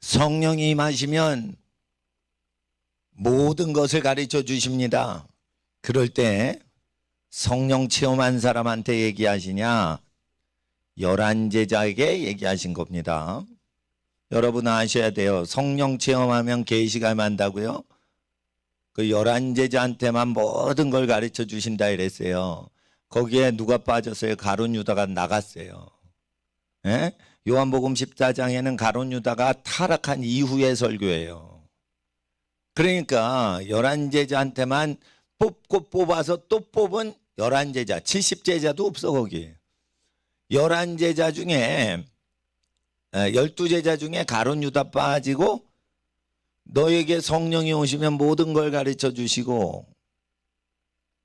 성령이 임하시면 모든 것을 가르쳐 주십니다. 그럴 때 성령 체험한 사람한테 얘기하시냐? 11제자에게 얘기하신 겁니다. 여러분 아셔야 돼요. 성령 체험하면 계시가 임한다고요? 그 11제자한테만 모든 걸 가르쳐 주신다 이랬어요. 거기에 누가 빠졌어요? 가룟 유다가 나갔어요. 예? 요한복음 14장에는 가룟 유다가 타락한 이후의 설교예요. 그러니까 11제자한테만 뽑고 뽑아서 또 뽑은 11제자, 70제자도 없어 거기. 11제자 중에 12제자 중에 가룟 유다 빠지고 너에게 성령이 오시면 모든 걸 가르쳐 주시고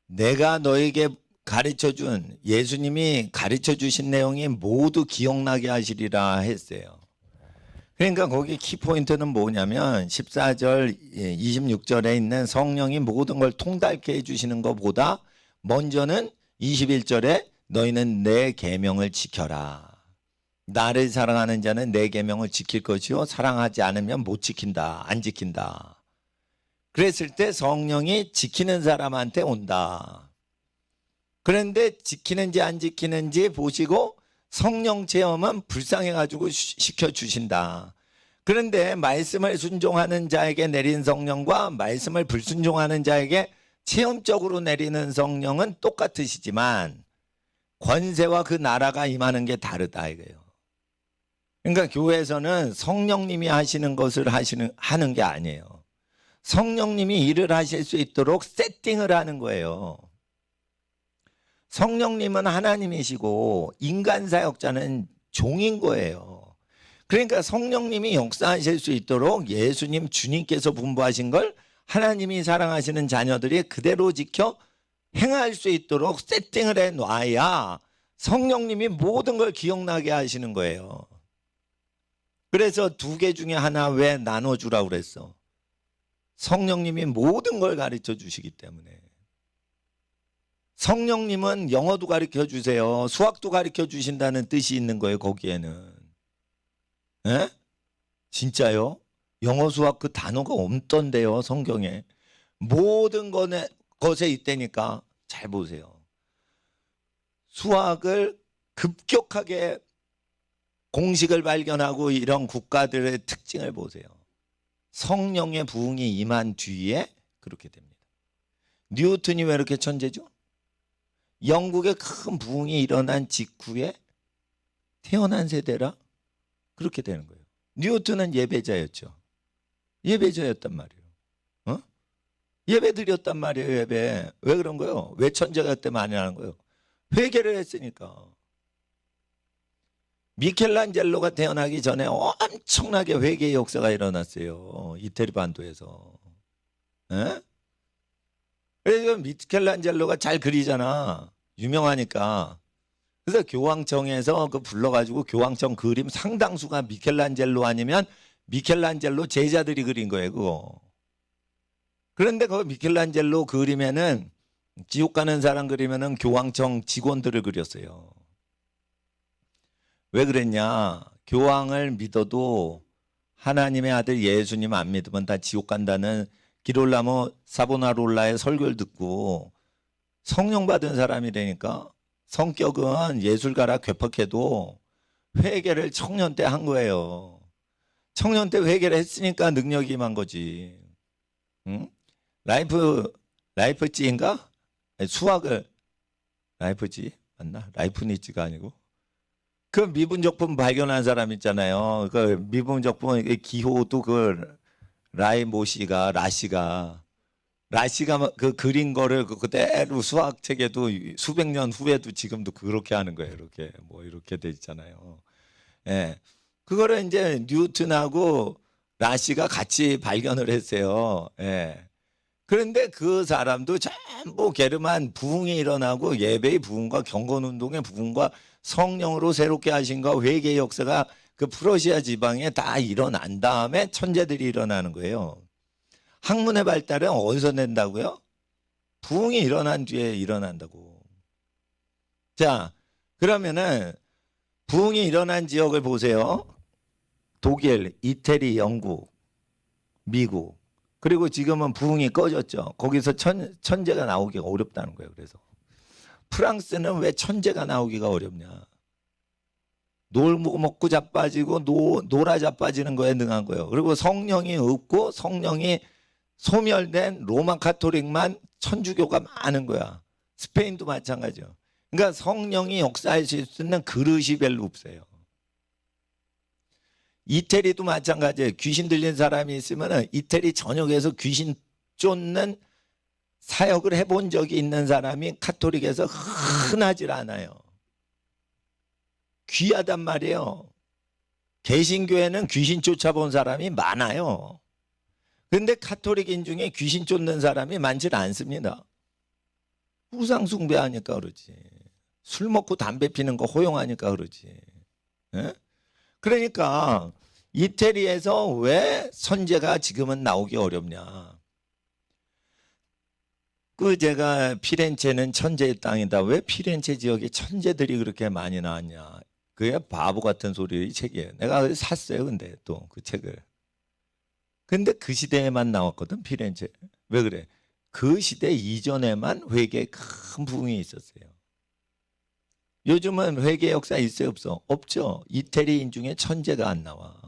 내가 너에게 가르쳐 준 예수님이 가르쳐 주신 내용이 모두 기억나게 하시리라 했어요. 그러니까 거기 키포인트는 뭐냐면 14절 26절에 있는 성령이 모든 걸 통달케 해주시는 것보다 먼저는 21절에 너희는 내 계명을 지켜라. 나를 사랑하는 자는 내 계명을 지킬 것이요 사랑하지 않으면 못 지킨다. 안 지킨다. 그랬을 때 성령이 지키는 사람한테 온다. 그런데 지키는지 안 지키는지 보시고 성령 체험은 불쌍해가지고 시켜주신다. 그런데 말씀을 순종하는 자에게 내린 성령과 말씀을 불순종하는 자에게 체험적으로 내리는 성령은 똑같으시지만 권세와 그 나라가 임하는 게 다르다 이거예요. 그러니까 교회에서는 성령님이 하시는 것을 하는 게 아니에요. 성령님이 일을 하실 수 있도록 세팅을 하는 거예요. 성령님은 하나님이시고 인간 사역자는 종인 거예요. 그러니까 성령님이 역사하실 수 있도록 예수님 주님께서 분부하신 걸 하나님이 사랑하시는 자녀들이 그대로 지켜 행할 수 있도록 세팅을 해놔야 성령님이 모든 걸 기억나게 하시는 거예요. 그래서 2개 중에 하나 왜 나눠주라고 그랬어? 성령님이 모든 걸 가르쳐 주시기 때문에. 성령님은 영어도 가르쳐 주세요. 수학도 가르쳐 주신다는 뜻이 있는 거예요. 거기에는. 에? 진짜요? 영어 수학 그 단어가 없던데요. 성경에. 모든 것에 있다니까. 잘 보세요. 수학을 급격하게 공식을 발견하고 이런 국가들의 특징을 보세요. 성령의 부흥이 임한 뒤에 그렇게 됩니다. 뉴턴이 왜 이렇게 천재죠? 영국의 큰 부흥이 일어난 직후에 태어난 세대라 그렇게 되는 거예요. 뉴턴은 예배자였죠. 예배자였단 말이에요. 예배 드렸단 말이에요. 예배. 왜 그런 거예요? 왜 천재가 때문에 안 하는 거예요? 회개를 했으니까. 미켈란젤로가 태어나기 전에 엄청나게 회개의 역사가 일어났어요. 이태리 반도에서. 에? 그래서 미켈란젤로가 잘 그리잖아. 유명하니까. 그래서 교황청에서 그 불러가지고 교황청 그림 상당수가 미켈란젤로 아니면 미켈란젤로 제자들이 그린 거예요. 그거. 그런데 그 미켈란젤로 그림에는 지옥 가는 사람 그리면은 교황청 직원들을 그렸어요. 왜 그랬냐? 교황을 믿어도 하나님의 아들 예수님 안 믿으면 다 지옥 간다는 기롤라모 사보나롤라의 설교를 듣고 성령 받은 사람이라니까 성격은 예술가라 괴팍해도 회개를 청년 때 한 거예요. 청년 때 회개를 했으니까 능력이 임한 거지. 응? 라이프찌인가? 수학을 라이프찌 맞나? 라이프니츠가 아니고 그 미분적분 발견한 사람 있잖아요. 그 미분적분 기호도 그 라시가 그 그린 거를 그대로 수학 책에도 수백 년 후에도 지금도 그렇게 하는 거예요. 이렇게 뭐 이렇게 돼 있잖아요. 예. 그거를 이제 뉴턴하고 라시가 같이 발견을 했어요. 예. 그런데 그 사람도 전부 게르만 부흥이 일어나고 예배의 부흥과 경건운동의 부흥과 성령으로 새롭게 하신과 회개의 역사가 그 프러시아 지방에 다 일어난 다음에 천재들이 일어나는 거예요. 학문의 발달은 어디서 낸다고요? 부흥이 일어난 뒤에 일어난다고. 자, 그러면은 부흥이 일어난 지역을 보세요. 독일, 이태리, 영국, 미국, 그리고 지금은 부흥이 꺼졌죠. 거기서 천재가 나오기가 어렵다는 거예요. 그래서 프랑스는 왜 천재가 나오기가 어렵냐? 먹고 자빠지고 놀아 자빠지는 거에 능한 거예요. 그리고 성령이 없고 성령이 소멸된 로마 카톨릭만 천주교가 많은 거야. 스페인도 마찬가지요. 그러니까 성령이 역사하실 수 있는 그릇이 별로 없어요. 이태리도 마찬가지예요. 귀신 들린 사람이 있으면 이태리 전역에서 귀신 쫓는 사역을 해본 적이 있는 사람이 카톨릭에서 흔하질 않아요. 귀하단 말이에요. 개신교회는 귀신 쫓아본 사람이 많아요. 그런데 카톨릭인 중에 귀신 쫓는 사람이 많지는 않습니다. 우상 숭배하니까 그러지. 술 먹고 담배 피는 거 허용하니까 그러지. 예? 그러니까 이태리에서 왜 선제가 지금은 나오기 어렵냐. 제가 피렌체는 천재의 땅이다. 왜 피렌체 지역에 천재들이 그렇게 많이 나왔냐. 그게 바보 같은 소리 이 책이에요. 내가 샀어요. 근데 또 그 책을. 근데 그 시대에만 나왔거든. 피렌체. 왜 그래? 그 시대 이전에만 회계에 큰 부흥이 있었어요. 요즘은 회계 역사 있어요? 없어? 없죠. 이태리인 중에 천재가 안 나와.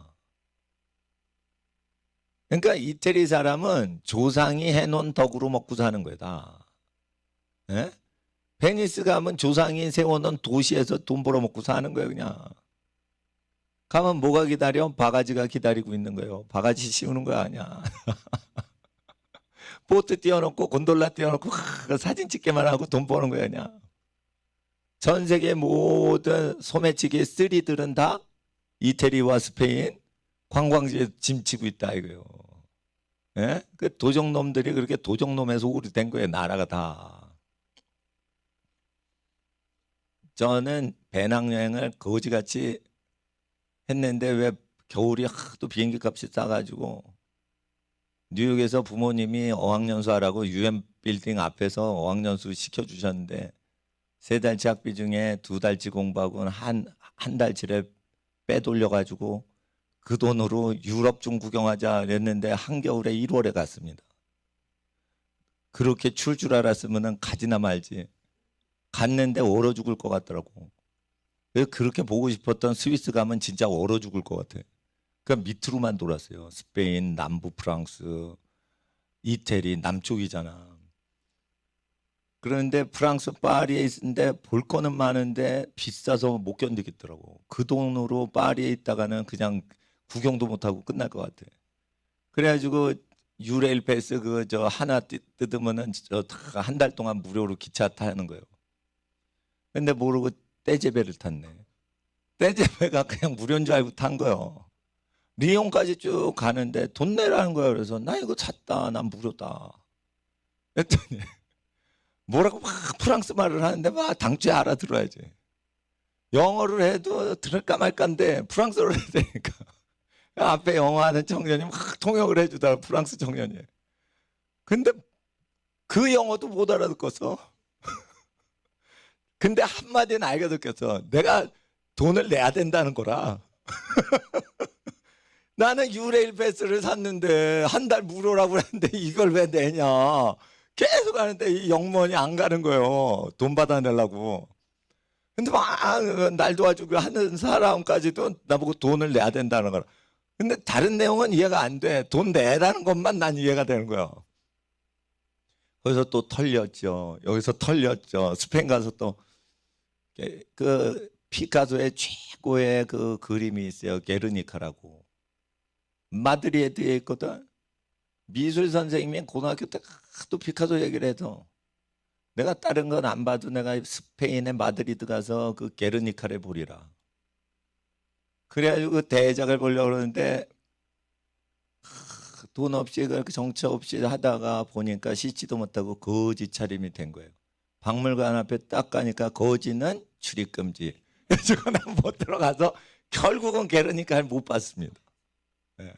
그러니까 이태리 사람은 조상이 해놓은 덕으로 먹고 사는 거다. 예? 베니스 가면 조상이 세워놓은 도시에서 돈 벌어먹고 사는 거예요. 그냥. 가면 뭐가 기다려? 바가지가 기다리고 있는 거예요. 바가지 씌우는 거 아니야. 보트 띄워놓고 곤돌라 띄워놓고 사진 찍기만 하고 돈 버는 거야 그냥. 전 세계 모든 소매치기 3들은 다 이태리와 스페인 관광지에 짐치고 있다 이거요. 예? 그 도적놈들이 그렇게 도적놈의 속으로 된 거예요. 나라가 다. 저는 배낭여행을 거지같이 했는데 왜 겨울이 하도 비행기 값이 싸가지고 뉴욕에서 부모님이 어학연수 하라고 UN 빌딩 앞에서 어학연수 시켜주셨는데 3달치 학비 중에 2달치 공부하고는 한 달치를 빼돌려가지고 그 돈으로 유럽 좀 구경하자 그랬는데 한겨울에 1월에 갔습니다. 그렇게 추울 줄 알았으면 가지나 말지. 갔는데 얼어 죽을 것 같더라고. 그렇게 보고 싶었던 스위스 가면 진짜 얼어 죽을 것 같아. 그러니까 밑으로만 돌았어요. 스페인, 남부 프랑스, 이태리, 남쪽이잖아. 그런데 프랑스 파리에 있는데 볼 거는 많은데 비싸서 못 견디겠더라고. 그 돈으로 파리에 있다가는 그냥 구경도 못하고 끝날 것 같아. 그래가지고 유레일 패스 하나 뜯으면은 한 달 동안 무료로 기차 타는 거예요. 근데 모르고 떼제베를 탔네. 떼제베가 그냥 무료인 줄 알고 탄 거예요. 리옹까지 쭉 가는데 돈 내라는 거예요. 그래서 나 이거 샀다. 난 무료다. 그랬더니 뭐라고 막 프랑스 말을 하는데 막 당초에 알아들어야지. 영어를 해도 들을까 말까인데 프랑스어를 해야 되니까 앞에 영어하는 청년이 막 통역을 해주다 프랑스 청년이. 근데 그 영어도 못 알아듣겠어. 근데 한마디는 알아듣겠어. 내가 돈을 내야 된다는 거라. 나는 유레일 패스를 샀는데 한 달 무료라고 했는데 이걸 왜 내냐. 계속 하는데 이 영문이 안 가는 거예요. 돈 받아내려고. 근데 막 날 도와주고 하는 사람까지도 나보고 돈을 내야 된다는 거라. 근데 다른 내용은 이해가 안 돼. 돈 내라는 것만 난 이해가 되는 거예요. 거기서 또 털렸죠. 여기서 털렸죠. 스페인 가서 또 그 피카소의 최고의 그 그림이 있어요. 게르니카라고. 마드리드에 있거든. 미술 선생님이 고등학교 때 하도 피카소 얘기를 해서 내가 다른 건 안 봐도 내가 스페인의 마드리드 가서 그 게르니카를 보리라. 그래가지고 그 대작을 보려고 그러는데 돈 없이 그렇게 정처 없이 하다가 보니까 씻지도 못하고 거지 차림이 된 거예요. 박물관 앞에 딱 가니까 거지는 출입금지. 그래서 난 못 들어가서 결국은 게르니카를 못 봤습니다. 네.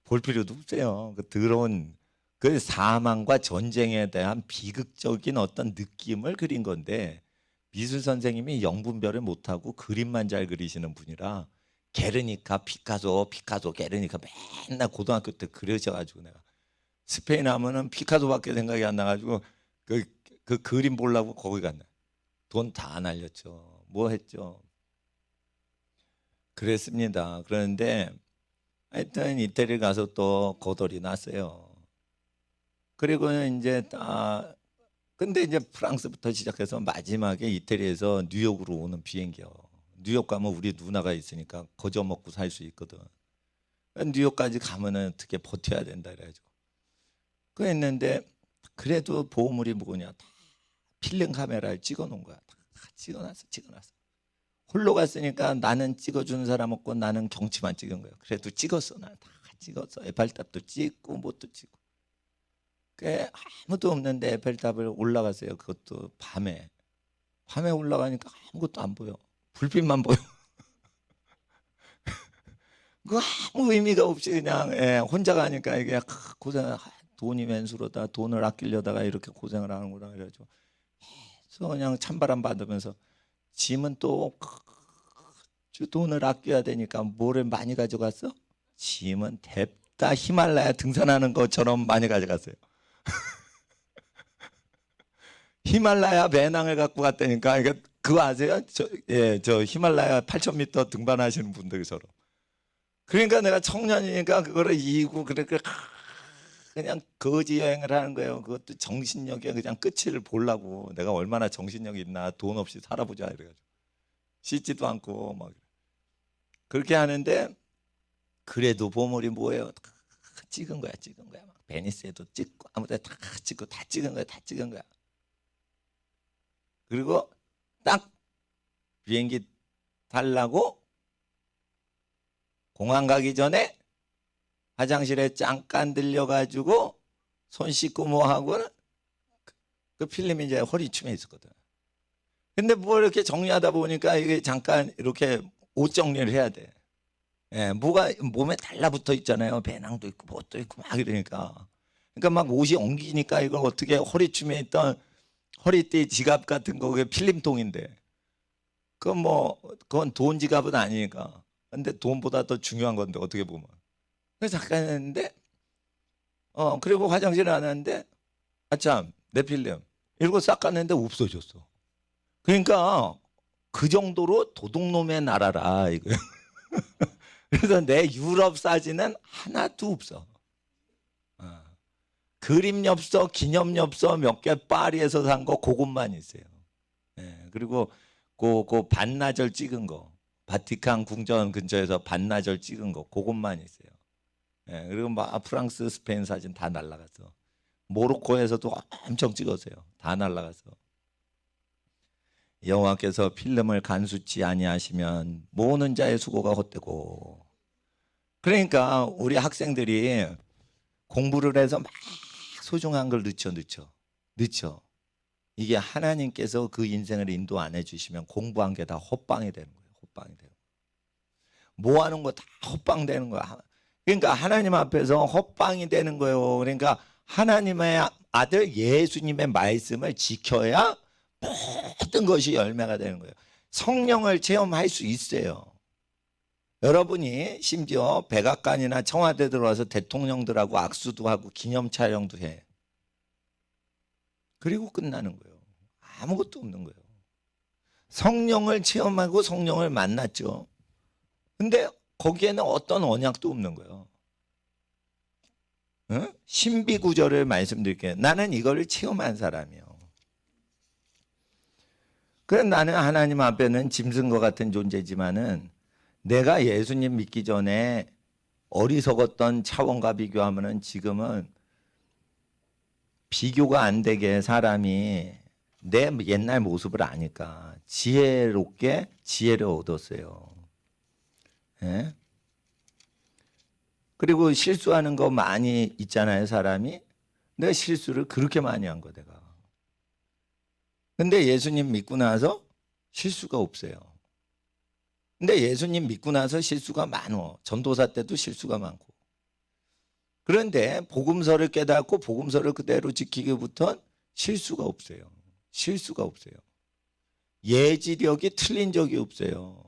볼 필요도 없어요. 그 더러운 그 사망과 전쟁에 대한 비극적인 어떤 느낌을 그린 건데 미술 선생님이 영분별을 못하고 그림만 잘 그리시는 분이라 게르니카, 피카소, 게르니카 맨날 고등학교 때 그려져가지고 내가 스페인 하면은 피카소밖에 생각이 안 나가지고 그 그림 보려고 거기 갔네. 돈 다 날렸죠. 뭐 했죠. 그랬습니다. 그런데 하여튼 이태리 가서 또 거덜이 났어요. 그리고 이제 근데 이제 프랑스부터 시작해서 마지막에 이태리에서 뉴욕으로 오는 비행기요. 뉴욕 가면 우리 누나가 있으니까 거저 먹고 살 수 있거든. 뉴욕까지 가면은 어떻게 버텨야 된다 그래가지고 그랬는데 그래도 보물이 뭐냐, 다 필름 카메라를 찍어 놓은 거야. 다 찍어놨어. 홀로 갔으니까 나는 찍어주는 사람 없고 나는 경치만 찍은 거야. 그래도 찍었어. 나 다 찍었어. 에펠탑도 찍고 뭣도 찍고. 그 아무도 없는데 에펠탑을 올라갔어요. 그것도 밤에 올라가니까 아무것도 안 보여. 불빛만 보여. 그 아무 의미가 없이 그냥 혼자 가니까 이게 고생, 돈이 맨수로다, 돈을 아끼려다가 이렇게 고생을 하는구나 그래가지고 그래서 그냥 찬바람 받으면서 짐은 또 돈을 아껴야 되니까 뭐를 많이 가져갔어? 짐은 냅다 히말라야 등산하는 것처럼 많이 가져갔어요. 히말라야 배낭을 갖고 갔다니까. 이게 그거 아세요? 저 히말라야 8,000m 등반하시는 분들처럼. 그러니까 내가 청년이니까 그거를 이기고 그러니까 그냥 거지 여행을 하는 거예요. 그것도 정신력에 그냥 끝을 보려고. 내가 얼마나 정신력이 있나, 돈 없이 살아보자 이래가지고 씻지도 않고 막 그렇게 하는데 그래도 보물이 뭐예요? 다 찍은 거야. 막 베니스에도 찍고 아무데나 다 찍고 다 찍은 거야. 그리고 딱 비행기 타려고 공항 가기 전에 화장실에 잠깐 들려가지고 손 씻고 뭐 하고는 그 필름이 이제 허리춤에 있었거든. 근데 뭐 이렇게 정리하다 보니까 이게 잠깐 이렇게 옷 정리를 해야 돼. 뭐가 몸에 달라붙어 있잖아요. 배낭도 있고 뭣도 있고 막 이러니까. 그러니까 막 옷이 엉기니까 이걸 어떻게 허리춤에 있던 허리띠 지갑 같은 거 그게 필름통인데 그건 돈 지갑은 아니니까. 근데 돈보다 더 중요한 건데 어떻게 보면. 그래서 잠깐 했는데 그리고 화장실에 왔는데 아참 내 필름 이러고 싹 갔는데 없어졌어. 그러니까 그 정도로 도둑놈의 나라라 이거예요. 그래서 내 유럽 사진은 하나도 없어. 그림 엽서, 기념 엽서 몇 개 파리에서 산 거 그것만 있어요. 그리고 그 반나절 찍은 거, 바티칸 궁전 근처에서 반나절 찍은 거 그것만 있어요. 그리고 막 프랑스, 스페인 사진 다 날라갔어. 모로코에서도 엄청 찍었어요. 다 날라갔어. 여호와께서 필름을 간수치 아니하시면 모으는 자의 수고가 헛되고. 그러니까 우리 학생들이 공부를 해서 막 소중한 걸 늦춰. 이게 하나님께서 그 인생을 인도 안 해주시면 공부한 게 다 헛방이 되는 거예요. 뭐 하는 거 다 헛방 되는 거야. 그러니까 하나님 앞에서 헛방이 되는 거예요. 그러니까 하나님의 아들 예수님의 말씀을 지켜야 모든 것이 열매가 되는 거예요. 성령을 체험할 수 있어요. 여러분이 심지어 백악관이나 청와대 들어와서 대통령들하고 악수도 하고 기념 촬영도 해. 그리고 끝나는 거예요. 아무것도 없는 거예요. 성령을 체험하고 성령을 만났죠. 근데 거기에는 어떤 언약도 없는 거예요. 응? 신비구절을 말씀드릴게요. 나는 이거를 체험한 사람이에요. 그래서 나는 하나님 앞에는 짐승과 같은 존재지만은 내가 예수님 믿기 전에 어리석었던 차원과 비교하면은 지금은 비교가 안 되게 사람이 내 옛날 모습을 아니까 지혜롭게 지혜를 얻었어요. 그리고 실수하는 거 많이 있잖아요, 사람이. 내가 실수를 그렇게 많이 한 거 내가. 근데 예수님 믿고 나서 실수가 없어요. 근데 예수님 믿고 나서 실수가 많어. 전도사 때도 실수가 많고. 그런데 복음서를 깨닫고 복음서를 그대로 지키기부터 실수가 없어요. 예지력이 틀린 적이 없어요.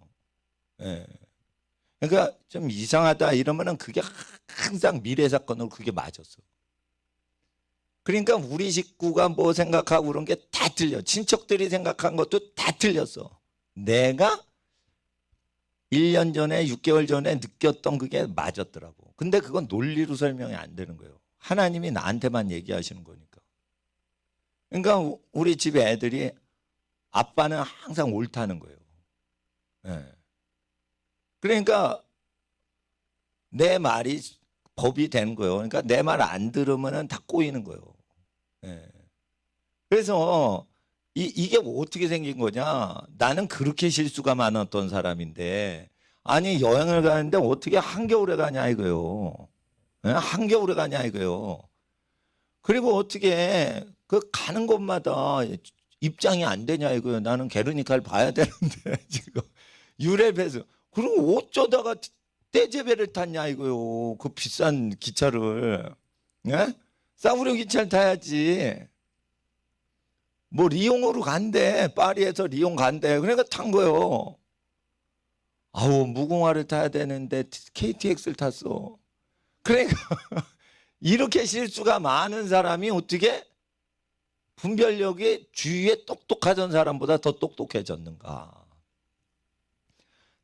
그러니까 좀 이상하다 이러면은 그게 항상 미래 사건으로 그게 맞았어. 그러니까 우리 식구가 뭐 생각하고 그런 게 다 틀려. 친척들이 생각한 것도 다 틀렸어. 내가 1년 전에 6개월 전에 느꼈던 그게 맞았더라고. 근데 그건 논리로 설명이 안 되는 거예요. 하나님이 나한테만 얘기하시는 거니까. 그러니까 우리 집 애들이 아빠는 항상 옳다는 거예요. 예. 그러니까 내 말이 법이 되는 거예요. 그러니까 내 말 안 들으면 다 꼬이는 거예요. 예. 그래서 이게 어떻게 생긴 거냐? 나는 그렇게 실수가 많았던 사람인데, 아니 여행을 가는데 어떻게 한겨울에 가냐 이거요. 예? 한겨울에 가냐 이거요. 그리고 어떻게 그 가는 곳마다 입장이 안 되냐 이거요. 나는 게르니카를 봐야 되는데 지금 유럽에서. 그리고 어쩌다가 떼제베를 탔냐 이거요. 그 비싼 기차를. 예? 싸구려 기차를 타야지. 뭐 리옹으로 간대. 파리에서 리옹 간대. 그러니까 탄 거예요. 아우 무궁화를 타야 되는데 KTX를 탔어. 그러니까 이렇게 실수가 많은 사람이 어떻게 분별력이 주위에 똑똑하던 사람보다 더 똑똑해졌는가?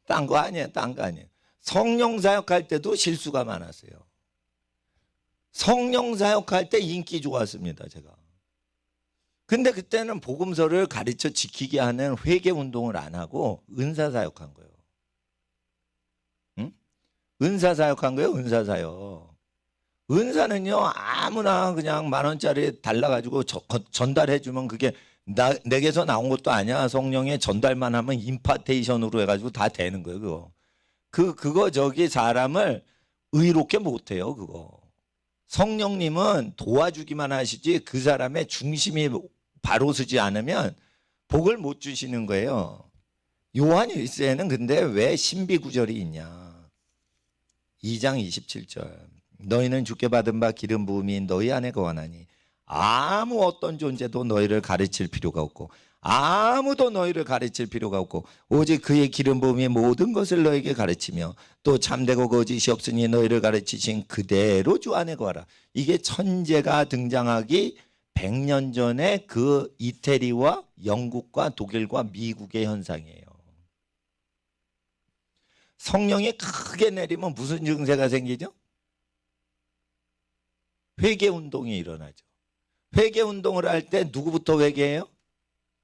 딴 거 아니에요. 딴 거 아니에요. 성령 사역할 때도 실수가 많았어요. 성령 사역할 때 인기 좋았습니다. 제가. 근데 그때는 복음서를 가르쳐 지키게 하는 회개 운동을 안 하고 은사 사역한 거예요. 응? 은사 사역한 거예요. 은사 사역. 은사는요 아무나 그냥 10,000원짜리 달라가지고 전달해주면 그게 내게서 나온 것도 아니야. 성령의 전달만 하면 임파테이션으로 해가지고 다 되는 거예요. 그거 저기 사람을 의롭게 못해요. 그거. 성령님은 도와주기만 하시지 그 사람의 중심이 바로 서지 않으면 복을 못 주시는 거예요. 요한 1세에는 근데 왜 신비구절이 있냐? 2장 27절. 너희는 주께 받은 바 기름 부음이 너희 안에 거하나니 아무 어떤 존재도 너희를 가르칠 필요가 없고 아무도 너희를 가르칠 필요가 없고 오직 그의 기름 부음이 모든 것을 너에게 가르치며 또 참되고 거짓이 없으니 너희를 가르치신 그대로 주 안에 거하라. 이게 천재가 등장하기 100년 전에 그 이태리와 영국과 독일과 미국의 현상이에요. 성령이 크게 내리면 무슨 증세가 생기죠? 회개 운동이 일어나죠. 회개 운동을 할 때 누구부터 회개해요?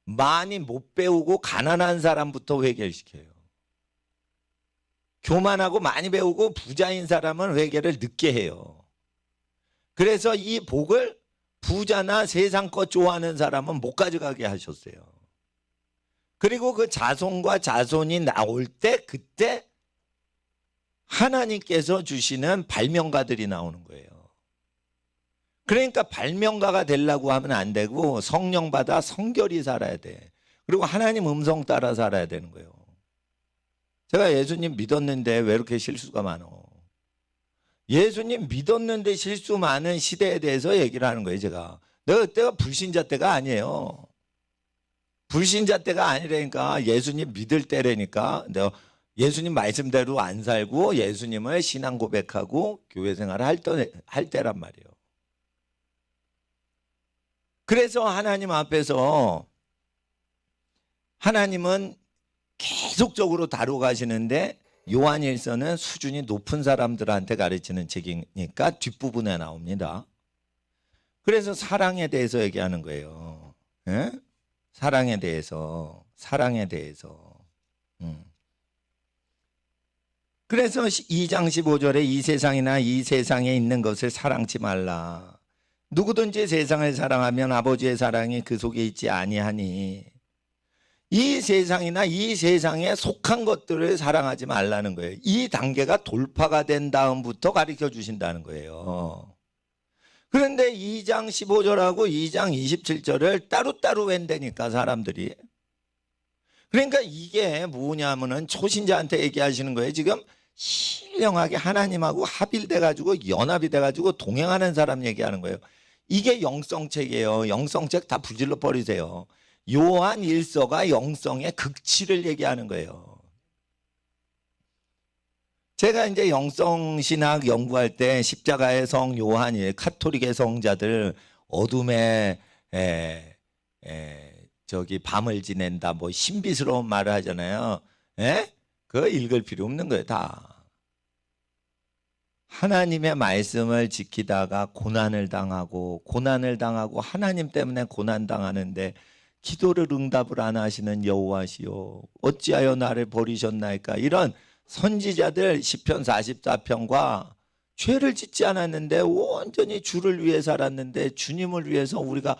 많이 못 배우고 가난한 사람부터 회개를 시켜요. 교만하고 많이 배우고 부자인 사람은 회개를 늦게 해요. 그래서 이 복을 부자나 세상 것 좋아하는 사람은 못 가져가게 하셨어요. 그리고 그 자손과 자손이 나올 때 그때 하나님께서 주시는 발명가들이 나오는 거예요. 그러니까 발명가가 되려고 하면 안 되고 성령 받아 성결히 살아야 돼. 그리고 하나님 음성 따라 살아야 되는 거예요. 제가 예수님 믿었는데 왜 이렇게 실수가 많어? 예수님 믿었는데 실수 많은 시대에 대해서 얘기를 하는 거예요. 제가. 내가 그때가 불신자 때가 아니에요. 불신자 때가 아니라니까. 예수님 믿을 때라니까. 내가 예수님 말씀대로 안 살고 예수님을 신앙 고백하고 교회 생활을 할 때란 말이에요. 그래서 하나님 앞에서 하나님은 계속적으로 다뤄가시는데 요한일서는 수준이 높은 사람들한테 가르치는 책이니까 뒷부분에 나옵니다. 그래서 사랑에 대해서 얘기하는 거예요. 예? 사랑에 대해서. 그래서 2장 15절에 이 세상이나 이 세상에 있는 것을 사랑치 말라. 누구든지 세상을 사랑하면 아버지의 사랑이 그 속에 있지 아니하니 이 세상이나 이 세상에 속한 것들을 사랑하지 말라는 거예요. 이 단계가 돌파가 된 다음부터 가르쳐 주신다는 거예요. 그런데 2장 15절하고 2장 27절을 따로따로 웬다니까 사람들이. 그러니까 이게 뭐냐면은 초신자한테 얘기하시는 거예요. 지금 신령하게 하나님하고 합일돼 가지고 연합이 돼 가지고 동행하는 사람 얘기하는 거예요. 이게 영성책이에요. 영성책 다 부질러 버리세요. 요한 1서가 영성의 극치를 얘기하는 거예요. 제가 이제 영성신학 연구할 때 십자가의 성 요한이 카톨릭의 성자들 어둠에 저기 밤을 지낸다 뭐 신비스러운 말을 하잖아요. 예? 그거 읽을 필요 없는 거예요. 다 하나님의 말씀을 지키다가 고난을 당하고 하나님 때문에 고난 당하는데 기도를 응답을 안 하시는 여호와시오 어찌하여 나를 버리셨나이까. 이런 선지자들 시편 44편과 죄를 짓지 않았는데 온전히 주를 위해 살았는데 주님을 위해서 우리가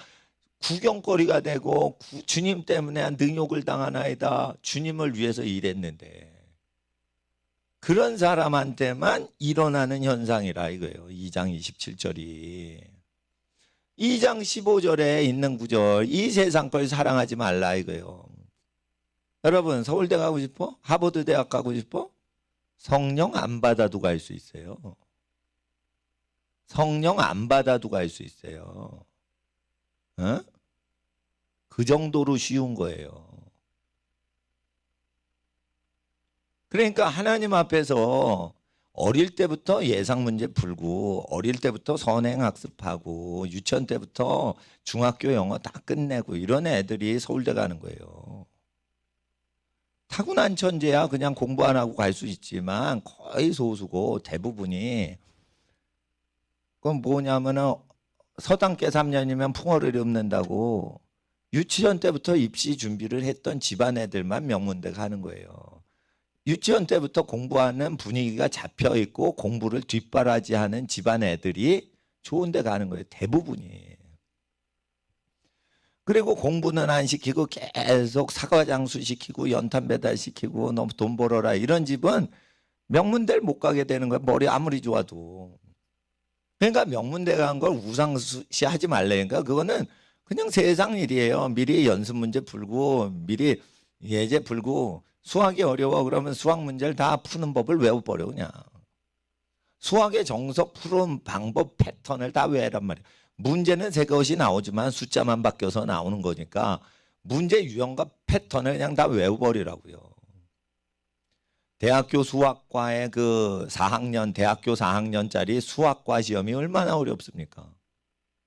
구경거리가 되고 주님 때문에 능욕을 당하나이다. 주님을 위해서 일했는데 그런 사람한테만 일어나는 현상이라 이거예요. 2장 27절이 2장 15절에 있는 구절 이 세상 걸 사랑하지 말라 이거예요. 여러분 서울대 가고 싶어? 하버드 대학 가고 싶어? 성령 안 받아도 갈 수 있어요. 성령 안 받아도 갈 수 있어요. 어? 그 정도로 쉬운 거예요. 그러니까 하나님 앞에서 어릴 때부터 예상 문제 풀고 어릴 때부터 선행 학습하고 유치원 때부터 중학교 영어 다 끝내고 이런 애들이 서울대 가는 거예요. 타고난 천재야 그냥 공부 안 하고 갈 수 있지만 거의 소수고 대부분이 그건 뭐냐면은 서당계 3년이면 풍어를 읊는다고 유치원 때부터 입시 준비를 했던 집안 애들만 명문대 가는 거예요. 유치원 때부터 공부하는 분위기가 잡혀 있고 공부를 뒷바라지하는 집안 애들이 좋은 데 가는 거예요. 대부분이. 그리고 공부는 안 시키고 계속 사과장수 시키고 연탄 배달 시키고 너무 돈 벌어라 이런 집은 명문대를 못 가게 되는 거예요. 머리 아무리 좋아도. 그러니까 명문대 간 걸 우상시하지 말라니까 그거는 그냥 세상 일이에요. 미리 연습 문제 풀고 미리 예제 풀고 수학이 어려워 그러면 수학 문제를 다 푸는 법을 외워버려 그냥. 수학의 정석 푸는 방법 패턴을 다 외우란 말이에요. 문제는 새 것이 나오지만 숫자만 바뀌어서 나오는 거니까 문제 유형과 패턴을 그냥 다 외워버리라고요. 대학교 수학과의 그 4학년 대학교 4학년짜리 수학과 시험이 얼마나 어렵습니까?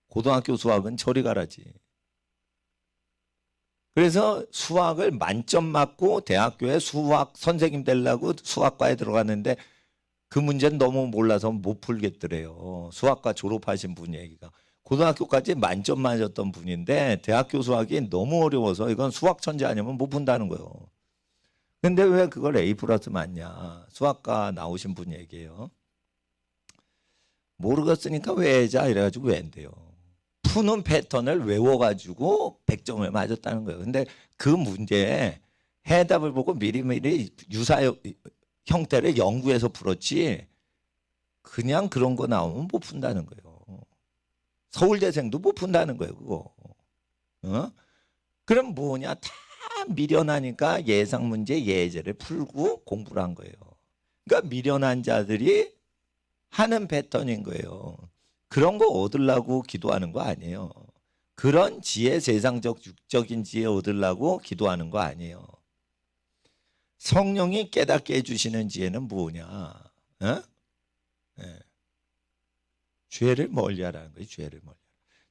고등학교 수학은 저리 가라지. 그래서 수학을 만점 맞고 대학교에 수학 선생님 되려고 수학과에 들어갔는데 그 문제는 너무 몰라서 못 풀겠더래요. 수학과 졸업하신 분 얘기가. 고등학교까지 만점 맞았던 분인데 대학교 수학이 너무 어려워서 이건 수학 천재 아니면 못 푼다는 거예요. 근데 왜 그걸 A 플러스 맞냐. 수학과 나오신 분 얘기예요. 모르겠으니까 외자 이래가지고 외인데요. 푸는 패턴을 외워가지고 100점을 맞았다는 거예요. 근데 그 문제에 해답을 보고 미리미리 유사 형태를 연구해서 풀었지 그냥 그런 거 나오면 못 푼다는 거예요. 서울대생도 못 푼다는 거예요. 그거. 그럼 뭐냐 다 미련하니까 예상 문제 예제를 풀고 공부를 한 거예요. 그러니까 미련한 자들이 하는 패턴인 거예요. 그런 거 얻으려고 기도하는 거 아니에요. 그런 지혜, 세상적 육적인 지혜 얻으려고 기도하는 거 아니에요. 성령이 깨닫게 해주시는 지혜는 뭐냐? 네. 죄를 멀리하라는 거예요. 죄를 멀리.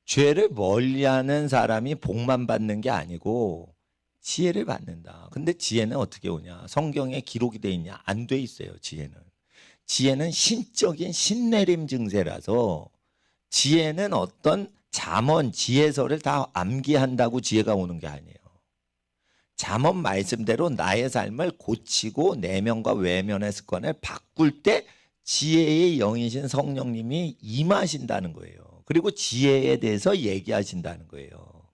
죄를 멀리하는 사람이 복만 받는 게 아니고 지혜를 받는다. 근데 지혜는 어떻게 오냐? 성경에 기록이 돼 있냐? 안 돼 있어요. 지혜는 신적인 신내림 증세라서 지혜는 어떤 잠언, 지혜서를 다 암기한다고 지혜가 오는 게 아니에요. 잠언 말씀대로 나의 삶을 고치고 내면과 외면의 습관을 바꿀 때 지혜의 영이신 성령님이 임하신다는 거예요. 그리고 지혜에 대해서 얘기하신다는 거예요.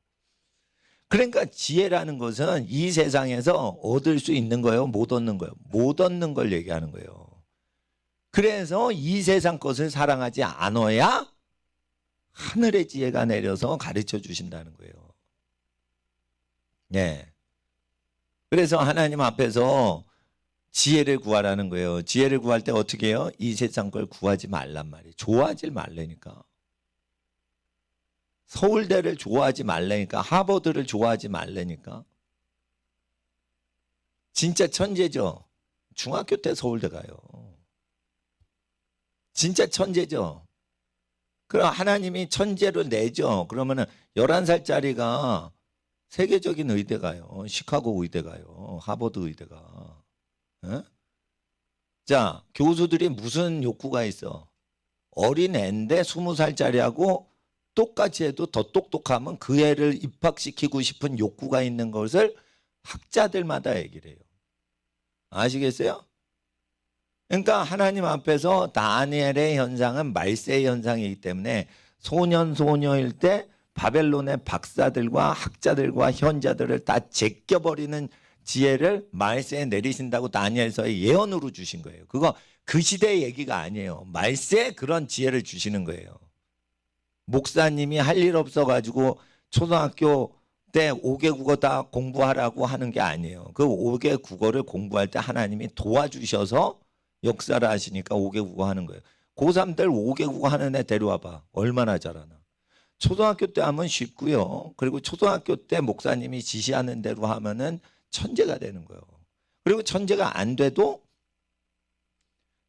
그러니까 지혜라는 것은 이 세상에서 얻을 수 있는 거예요? 못 얻는 거예요? 못 얻는 걸 얘기하는 거예요. 그래서 이 세상 것을 사랑하지 않아야 하늘의 지혜가 내려서 가르쳐 주신다는 거예요. 네. 그래서 하나님 앞에서 지혜를 구하라는 거예요. 지혜를 구할 때 어떻게 해요? 이 세상 걸 구하지 말란 말이에요. 좋아하지 말라니까. 서울대를 좋아하지 말라니까. 하버드를 좋아하지 말라니까. 진짜 천재죠. 중학교 때 서울대 가요. 진짜 천재죠. 그럼 하나님이 천재를 내죠. 그러면은 11살짜리가 세계적인 의대 가요. 시카고 의대 가요. 하버드 의대 가. 에? 자, 교수들이 무슨 욕구가 있어? 어린 애인데 20살짜리하고 똑같이 해도 더 똑똑하면 그 애를 입학시키고 싶은 욕구가 있는 것을 학자들마다 얘기를 해요. 아시겠어요? 그러니까 하나님 앞에서 다니엘의 현상은 말세의 현상이기 때문에 소년 소녀일 때 바벨론의 박사들과 학자들과 현자들을 다 제껴버리는 지혜를 말세에 내리신다고 다니엘서의 예언으로 주신 거예요. 그거 그 시대의 얘기가 아니에요. 말세에 그런 지혜를 주시는 거예요. 목사님이 할 일 없어가지고 초등학교 때 5개 국어 다 공부하라고 하는 게 아니에요. 그 5개 국어를 공부할 때 하나님이 도와주셔서 역사를 하시니까 5개 국어 하는 거예요. 고3들 5개 국어 하는 애 데려와봐. 얼마나 잘하나. 초등학교 때 하면 쉽고요. 그리고 초등학교 때 목사님이 지시하는 대로 하면은 천재가 되는 거예요. 그리고 천재가 안 돼도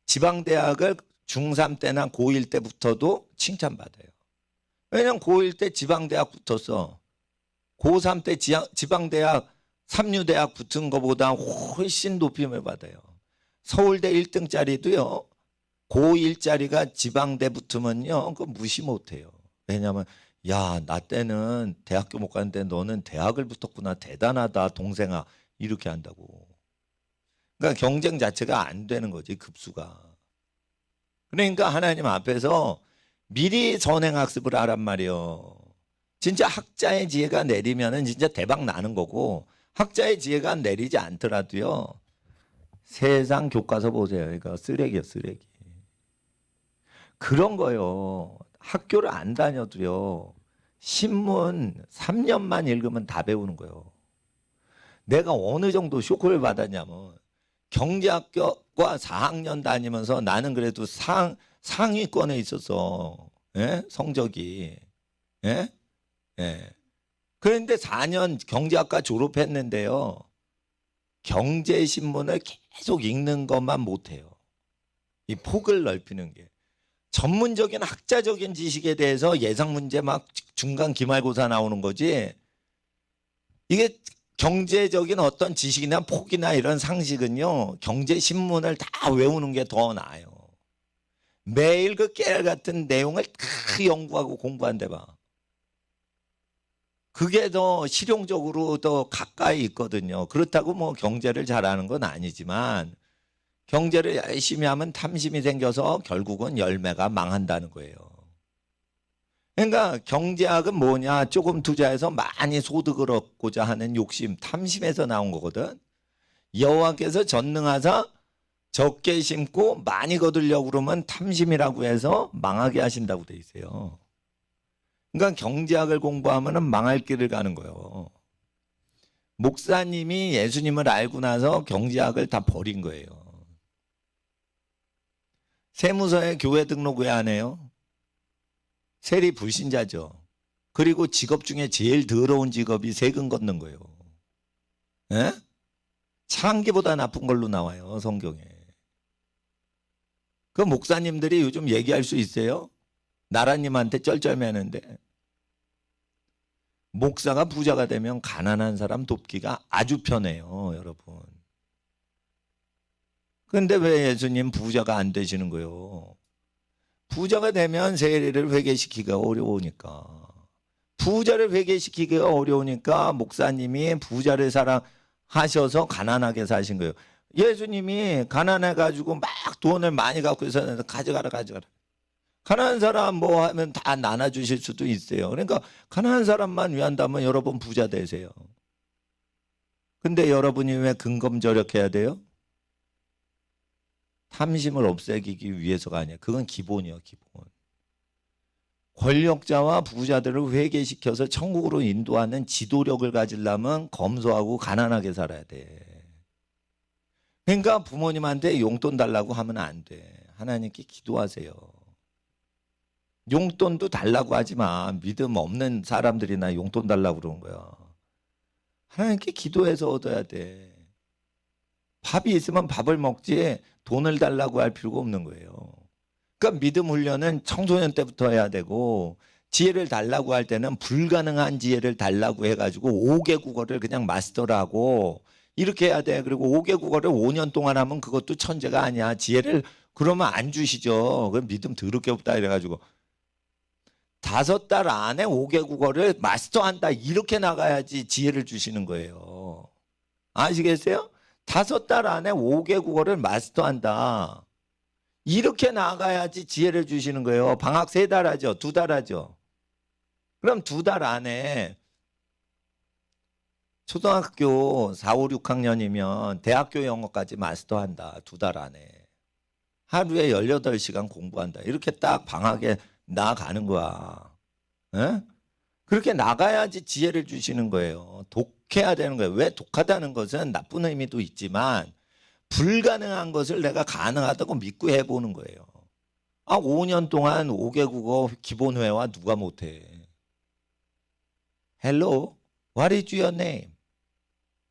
지방대학을 중3 때나 고1 때부터도 칭찬받아요. 왜냐면 고1 때 지방대학 붙었어. 고3 때 지방대학, 삼류대학 붙은 것보다 훨씬 높임을 받아요. 서울대 1등짜리도요. 고1짜리가 지방대 붙으면요. 그거 무시 못해요. 왜냐면 야, 나 때는 대학교 못 갔는데 너는 대학을 붙었구나. 대단하다 동생아. 이렇게 한다고. 그러니까 경쟁 자체가 안 되는 거지 급수가. 그러니까 하나님 앞에서 미리 선행학습을 하란 말이에요. 진짜 학자의 지혜가 내리면은 진짜 대박 나는 거고 학자의 지혜가 내리지 않더라도요. 세상 교과서 보세요. 이거 쓰레기야 쓰레기. 그런 거요. 학교를 안 다녀도요. 신문 3년만 읽으면 다 배우는 거예요. 내가 어느 정도 쇼크를 받았냐면 경제학과 4학년 다니면서 나는 그래도 상위권에 있었어. 예? 성적이. 예? 예. 그런데 4년 경제학과 졸업했는데요. 경제신문을 계속 읽는 것만 못해요. 이 폭을 넓히는 게. 전문적인 학자적인 지식에 대해서 예상문제 막 중간 기말고사 나오는 거지. 이게 경제적인 어떤 지식이나 폭이나 이런 상식은요. 경제신문을 다 외우는 게 더 나아요. 매일 그 깨알 같은 내용을 다 연구하고 공부한대 봐. 그게 더 실용적으로 더 가까이 있거든요. 그렇다고 뭐 경제를 잘하는 건 아니지만 경제를 열심히 하면 탐심이 생겨서 결국은 열매가 망한다는 거예요. 그러니까 경제학은 뭐냐? 조금 투자해서 많이 소득을 얻고자 하는 욕심, 탐심에서 나온 거거든. 여호와께서 전능하사 적게 심고 많이 거두려고 그러면 탐심이라고 해서 망하게 하신다고 돼 있어요. 그러니까 경제학을 공부하면 망할 길을 가는 거예요. 목사님이 예수님을 알고 나서 경제학을 다 버린 거예요. 세무서에 교회 등록 왜 안 해요? 세리 불신자죠. 그리고 직업 중에 제일 더러운 직업이 세금 걷는 거예요. 예? 창기보다 나쁜 걸로 나와요, 성경에. 그 목사님들이 요즘 얘기할 수 있어요? 나라님한테 쩔쩔매는데. 목사가 부자가 되면 가난한 사람 돕기가 아주 편해요, 여러분. 그런데 왜 예수님 부자가 안 되시는 거예요? 부자가 되면 세리를 회개시키기가 어려우니까. 부자를 회개시키기가 어려우니까 목사님이 부자를 사랑하셔서 가난하게 사신 거예요. 예수님이 가난해가지고 막 돈을 많이 갖고 있었는데 가져가라. 가난한 사람 뭐 하면 다 나눠주실 수도 있어요. 그러니까 가난한 사람만 위한다면 여러분 부자 되세요. 근데 여러분이 왜 근검절약해야 돼요? 탐심을 없애기 위해서가 아니에요. 그건 기본이에요, 기본. 권력자와 부자들을 회개시켜서 천국으로 인도하는 지도력을 가지려면 검소하고 가난하게 살아야 돼. 그러니까 부모님한테 용돈 달라고 하면 안 돼. 하나님께 기도하세요. 용돈도 달라고 하지 마. 믿음 없는 사람들이나 용돈 달라고 그러는 거야. 하나님께 기도해서 얻어야 돼. 밥이 있으면 밥을 먹지 돈을 달라고 할 필요가 없는 거예요. 그러니까 믿음 훈련은 청소년 때부터 해야 되고, 지혜를 달라고 할 때는 불가능한 지혜를 달라고 해가지고 5개 국어를 그냥 마스터를 하고 이렇게 해야 돼. 그리고 5개 국어를 5년 동안 하면 그것도 천재가 아니야. 지혜를 그러면 안 주시죠. 그럼 믿음 더럽게 없다 이래가지고 5달 안에 5개 국어를 마스터한다 이렇게 나가야지 지혜를 주시는 거예요. 아시겠어요? 5달 안에 5개 국어를 마스터한다. 이렇게 나가야지 지혜를 주시는 거예요. 방학 3달 하죠. 2달 하죠. 그럼 2달 안에 초등학교 4, 5, 6학년이면 대학교 영어까지 마스터한다. 2달 안에. 하루에 18시간 공부한다. 이렇게 딱 방학에 나가는 거야. 에? 그렇게 나가야지 지혜를 주시는 거예요. 독해야 되는 거예요. 왜 독하다는 것은 나쁜 의미도 있지만 불가능한 것을 내가 가능하다고 믿고 해보는 거예요. 5년 동안 5개 국어 기본회화 누가 못해? Hello, what is your name?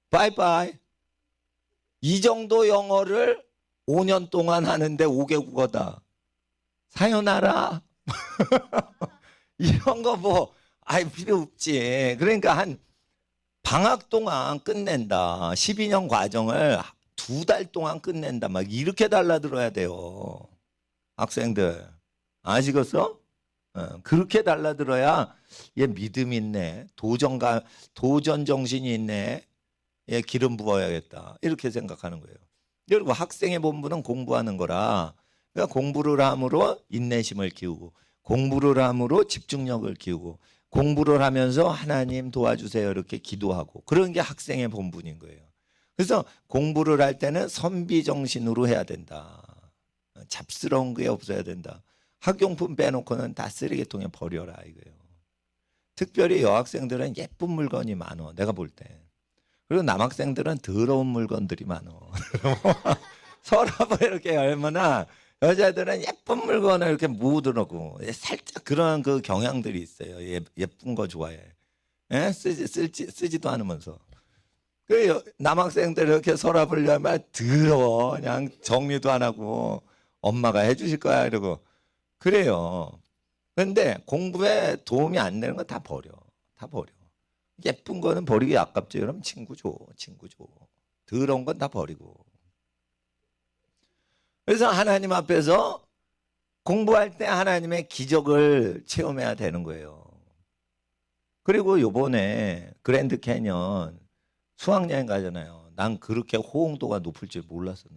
Bye bye. 이 정도 영어를 5년 동안 하는데 5개 국어다. 사요나라. 이런 거 뭐, 필요 없지. 그러니까 한 방학 동안 끝낸다. 12년 과정을 2달 동안 끝낸다. 막 이렇게 달라들어야 돼요. 학생들. 아시겠어? 그렇게 달라들어야 얘 믿음 있네. 도전 정신이 있네. 얘 기름 부어야겠다. 이렇게 생각하는 거예요. 그리고 학생의 본분은 공부하는 거라. 그러니까 공부를 함으로 인내심을 키우고 공부를 함으로 집중력을 키우고 공부를 하면서 하나님 도와주세요 이렇게 기도하고 그런 게 학생의 본분인 거예요. 그래서 공부를 할 때는 선비정신으로 해야 된다. 잡스러운 게 없어야 된다. 학용품 빼놓고는 다 쓰레기통에 버려라 이거예요. 특별히 여학생들은 예쁜 물건이 많어. 내가 볼 때. 그리고 남학생들은 더러운 물건들이 많어. 서랍을 이렇게 열면은 여자들은 예쁜 물건을 이렇게 모으더라고. 살짝 그런 그 경향들이 있어요. 예쁜 거 좋아해. 예? 쓰지도 않으면서. 그 남학생들 이렇게 서랍을 열면 더러워. 그냥 정리도 안 하고 엄마가 해주실 거야 이러고 그래요. 그런데 공부에 도움이 안 되는 거 다 버려. 다 버려. 예쁜 거는 버리기 아깝지. 그럼 친구 줘. 친구 줘. 더러운 건 다 버리고. 그래서 하나님 앞에서 공부할 때 하나님의 기적을 체험해야 되는 거예요. 그리고 요번에 그랜드 캐년 수학여행 가잖아요. 난 그렇게 호응도가 높을 줄 몰랐어.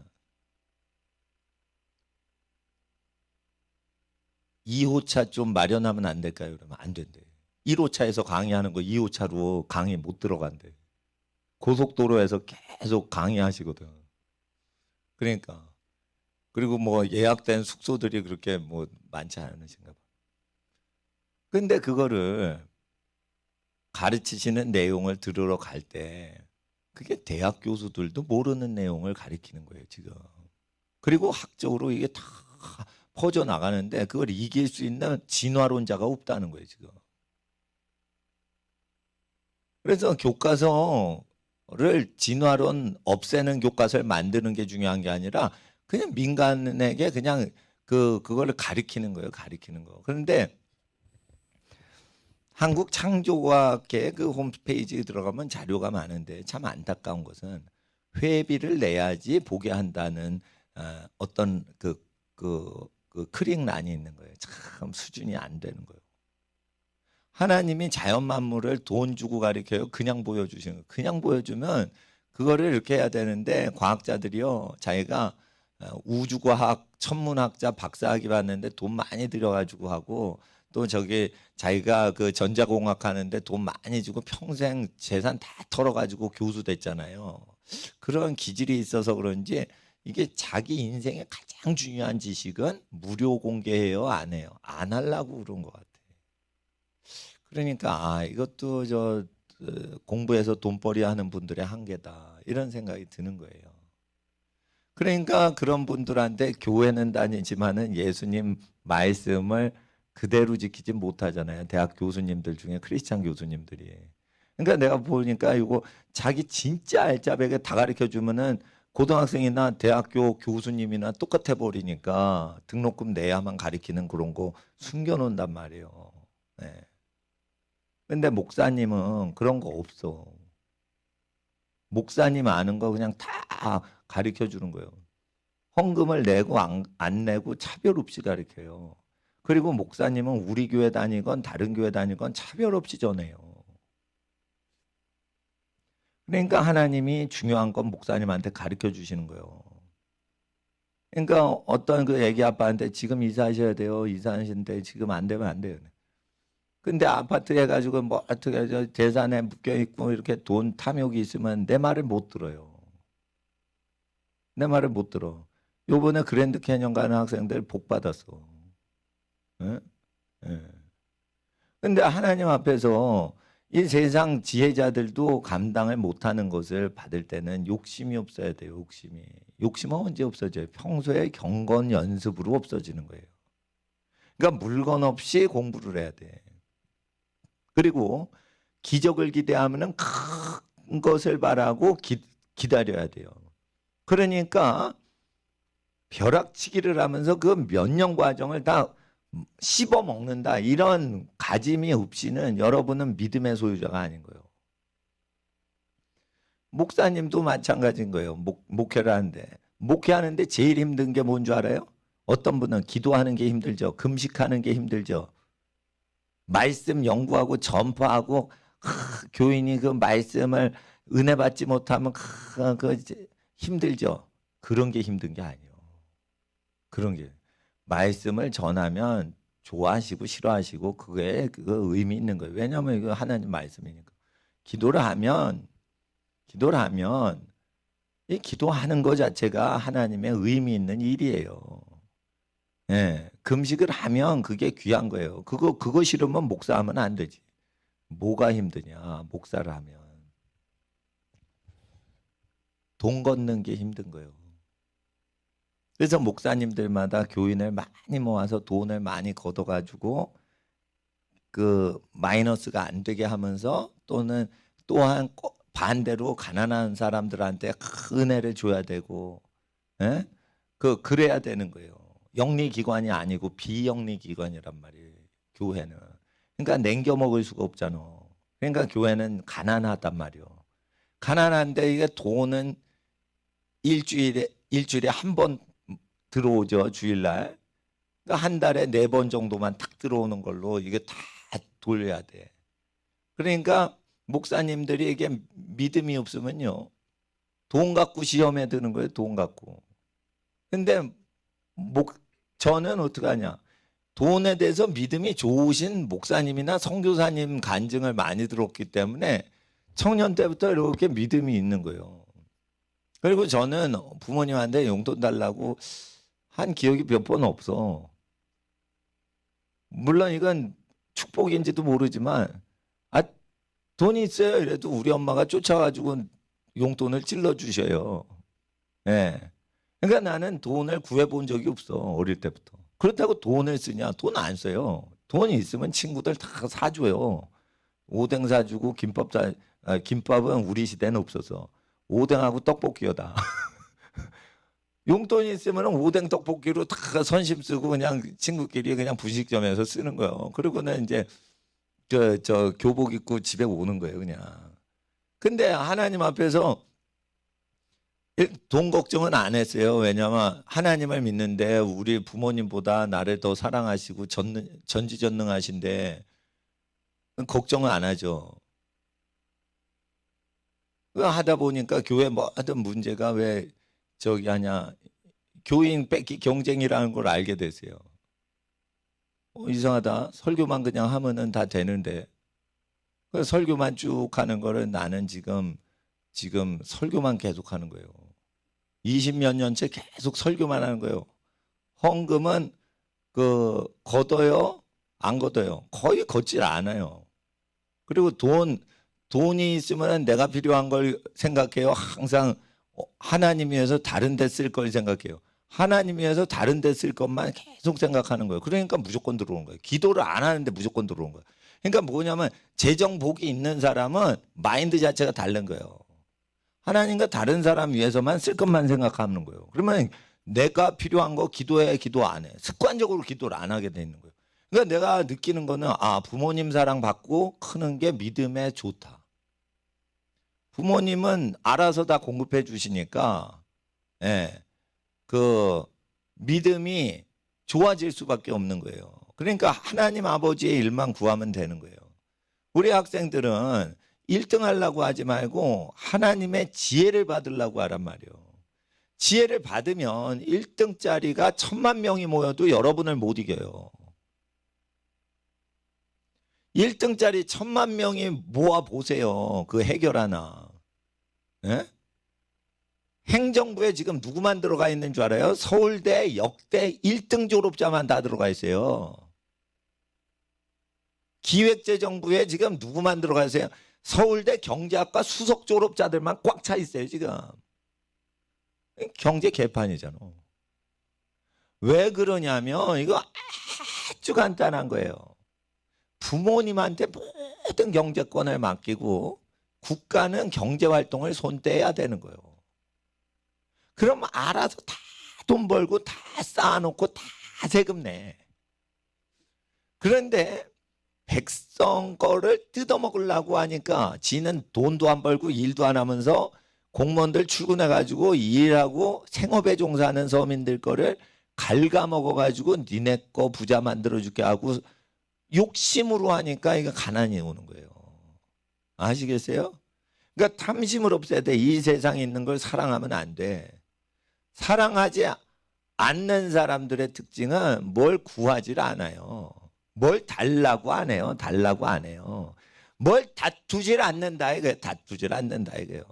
2호차 좀 마련하면 안 될까요? 그러면 안 된대. 1호차에서 강의하는 거 2호차로 강의 못 들어간대. 고속도로에서 계속 강의하시거든. 그러니까. 그리고 뭐 예약된 숙소들이 그렇게 뭐 많지 않으신가 봐. 근데 그거를 가르치시는 내용을 들으러 갈 때 그게 대학 교수들도 모르는 내용을 가르치는 거예요, 지금. 그리고 학적으로 이게 다 퍼져나가는데 그걸 이길 수 있는 진화론자가 없다는 거예요, 지금. 그래서 교과서를 진화론 없애는 교과서를 만드는 게 중요한 게 아니라 그냥 민간에게 그냥 그거를 가리키는 거예요. 가리키는 거. 그런데 한국 창조과학회 그 홈페이지에 들어가면 자료가 많은데 참 안타까운 것은 회비를 내야지 보게 한다는 어떤 그 클릭란이 있는 거예요. 참 수준이 안 되는 거예요. 하나님이 자연 만물을 돈 주고 가리켜요. 그냥 보여주시는 거예요. 그냥 보여주면 그거를 이렇게 해야 되는데 과학자들이요. 자기가 우주과학 천문학자 박사학위 받는데 돈 많이 들여가지고 하고 또 저기 자기가 그 전자공학 하는데 돈 많이 주고 평생 재산 다 털어가지고 교수 됐잖아요. 그런 기질이 있어서 그런지 이게 자기 인생의 가장 중요한 지식은 무료 공개해요? 안 해요? 안 하려고 그런 것 같아요. 그러니까 이것도 공부해서 돈벌이 하는 분들의 한계다 이런 생각이 드는 거예요. 그러니까 그런 분들한테 교회는 다니지만은 예수님 말씀을 그대로 지키지 못하잖아요. 대학 교수님들 중에 크리스찬 교수님들이. 그러니까 내가 보니까 이거 자기 진짜 알짜배기 다 가르쳐 주면은 고등학생이나 대학교 교수님이나 똑같아 버리니까 등록금 내야만 가리키는 그런 거 숨겨놓는단 말이에요. 네. 근데 목사님은 그런 거 없어. 목사님 아는 거 그냥 다 가르쳐 주는 거예요. 헌금을 내고 안 내고 차별 없이 가르쳐요. 그리고 목사님은 우리 교회 다니건 다른 교회 다니건 차별 없이 전해요. 그러니까 하나님이 중요한 건 목사님한테 가르쳐 주시는 거예요. 그러니까 어떤 그 애기 아빠한테 지금 이사하셔야 돼요. 이사하시는데 지금 안 되면 안 돼요. 근데 아파트 해가지고 뭐 어떻게 재산에 묶여 있고 이렇게 돈 탐욕이 있으면 내 말을 못 들어요. 내 말을 못 들어. 요번에 그랜드 캐년 가는 학생들 복 받았어. 예? 예. 근데 하나님 앞에서 이 세상 지혜자들도 감당을 못하는 것을 받을 때는 욕심이 없어야 돼요. 욕심이. 욕심은 언제 없어져요? 평소에 경건 연습으로 없어지는 거예요. 그러니까 물건 없이 공부를 해야 돼. 그리고 기적을 기대하면 큰 것을 바라고 기다려야 돼요. 그러니까 벼락치기를 하면서 그 몇 년 과정을 다 씹어 먹는다. 이런 가짐이 없이는 여러분은 믿음의 소유자가 아닌 거예요. 목사님도 마찬가지인 거예요. 목회를 하는데. 목회하는데 제일 힘든 게 뭔 줄 알아요? 어떤 분은 기도하는 게 힘들죠. 금식하는 게 힘들죠. 말씀 연구하고 전파하고 교인이 그 말씀을 은혜 받지 못하면 힘들죠. 그런 게 힘든 게 아니에요. 그런 게 말씀을 전하면 좋아하시고 싫어하시고 그게 의미 있는 거예요. 왜냐하면 이거 하나님 말씀이니까. 기도를 하면 이 기도하는 것 자체가 하나님의 의미 있는 일이에요. 예, 금식을 하면 그게 귀한 거예요. 그거 싫으면 목사하면 안 되지. 뭐가 힘드냐? 목사를 하면 돈 걷는 게 힘든 거예요. 그래서 목사님들마다 교인을 많이 모아서 돈을 많이 걷어가지고 그 마이너스가 안 되게 하면서 또는 또한 반대로 가난한 사람들한테 큰 은혜를 줘야 되고, 예? 그래야 되는 거예요. 영리기관이 아니고 비영리기관이란 말이에요. 교회는. 그러니까 냉겨 먹을 수가 없잖아. 그러니까 교회는 가난하단 말이에요. 가난한데 이게 돈은 일주일에 한 번 들어오죠. 주일날. 그러니까 한 달에 4번 정도만 탁 들어오는 걸로 이게 다 돌려야 돼. 그러니까 목사님들이 이게 믿음이 없으면요. 돈 갖고 시험에 드는 거예요. 돈 갖고. 근데 저는 어떻게 하냐. 돈에 대해서 믿음이 좋으신 목사님이나 선교사님 간증을 많이 들었기 때문에 청년 때부터 이렇게 믿음이 있는 거예요. 그리고 저는 부모님한테 용돈 달라고 한 기억이 몇 번 없어. 물론 이건 축복인지도 모르지만 돈이 있어요. 이래도 우리 엄마가 쫓아가지고 용돈을 찔러 주셔요. 예. 그러니까 나는 돈을 구해본 적이 없어. 어릴 때부터. 그렇다고 돈을 쓰냐? 돈 안 써요. 돈이 있으면 친구들 다 사줘요. 오뎅 사주고 김밥은 우리 시대는 없어서 오뎅하고 떡볶이여다. 용돈이 있으면 오뎅 떡볶이로 다 선심 쓰고 그냥 친구끼리 그냥 분식점에서 쓰는 거예요. 그리고는 이제 저 교복 입고 집에 오는 거예요, 그냥. 근데 하나님 앞에서 돈 걱정은 안 했어요. 왜냐하면 하나님을 믿는데 우리 부모님보다 나를 더 사랑하시고 전지전능하신데 걱정은 안 하죠. 하다 보니까 교회 뭐 하던 문제가 왜 저기 하냐, 교인 뺏기 경쟁이라는 걸 알게 됐어요. 이상하다. 설교만 그냥 하면은 다 되는데 설교만 쭉 하는 거를 나는 지금 설교만 계속 하는 거예요. 20몇 년째 계속 설교만 하는 거예요. 헌금은 걷어요? 안 걷어요? 거의 걷질 않아요. 그리고 돈이 있으면 내가 필요한 걸 생각해요. 항상 하나님 위해서 다른 데 쓸 걸 생각해요. 하나님 위해서 다른 데 쓸 것만 계속 생각하는 거예요. 그러니까 무조건 들어오는 거예요. 기도를 안 하는데 무조건 들어오는 거예요. 그러니까 뭐냐면 재정 복이 있는 사람은 마인드 자체가 다른 거예요. 하나님과 다른 사람 위해서만 쓸 것만 생각하는 거예요. 그러면 내가 필요한 거 기도해, 기도 안 해. 습관적으로 기도를 안 하게 되는 거예요. 그러니까 내가 느끼는 거는 부모님 사랑 받고 크는 게 믿음에 좋다. 부모님은 알아서 다 공급해 주시니까 그 믿음이 좋아질 수밖에 없는 거예요. 그러니까 하나님 아버지의 일만 구하면 되는 거예요. 우리 학생들은 1등 하려고 하지 말고 하나님의 지혜를 받으려고 하란 말이에요. 지혜를 받으면 1등짜리가 1000만 명이 모여도 여러분을 못 이겨요. 1등짜리 1000만 명이 모아보세요. 그 해결하나. 예? 행정부에 지금 누구만 들어가 있는 줄 알아요? 서울대 역대 1등 졸업자만 다 들어가 있어요. 기획재정부에 지금 누구만 들어가 있어요? 서울대 경제학과 수석 졸업자들만 꽉 차 있어요 지금. 경제 개판이잖아. 왜 그러냐면 이거 아주 간단한 거예요. 부모님한테 모든 경제권을 맡기고 국가는 경제활동을 손 떼야 되는 거예요. 그럼 알아서 다 돈 벌고 다 쌓아놓고 다 세금 내. 그런데 백성 거를 뜯어먹으려고 하니까 지는 돈도 안 벌고 일도 안 하면서 공무원들 출근해가지고 일하고 생업에 종사하는 서민들 거를 갉아먹어가지고 니네 거 부자 만들어줄게 하고 욕심으로 하니까 이거 가난이 오는 거예요. 아시겠어요? 그러니까 탐심을 없애야 돼. 이 세상에 있는 걸 사랑하면 안 돼. 사랑하지 않는 사람들의 특징은 뭘 구하지를 않아요. 뭘 달라고 안 해요. 달라고 안 해요. 뭘 다투질 않는다 이거예요. 다투질 않는다 이거예요.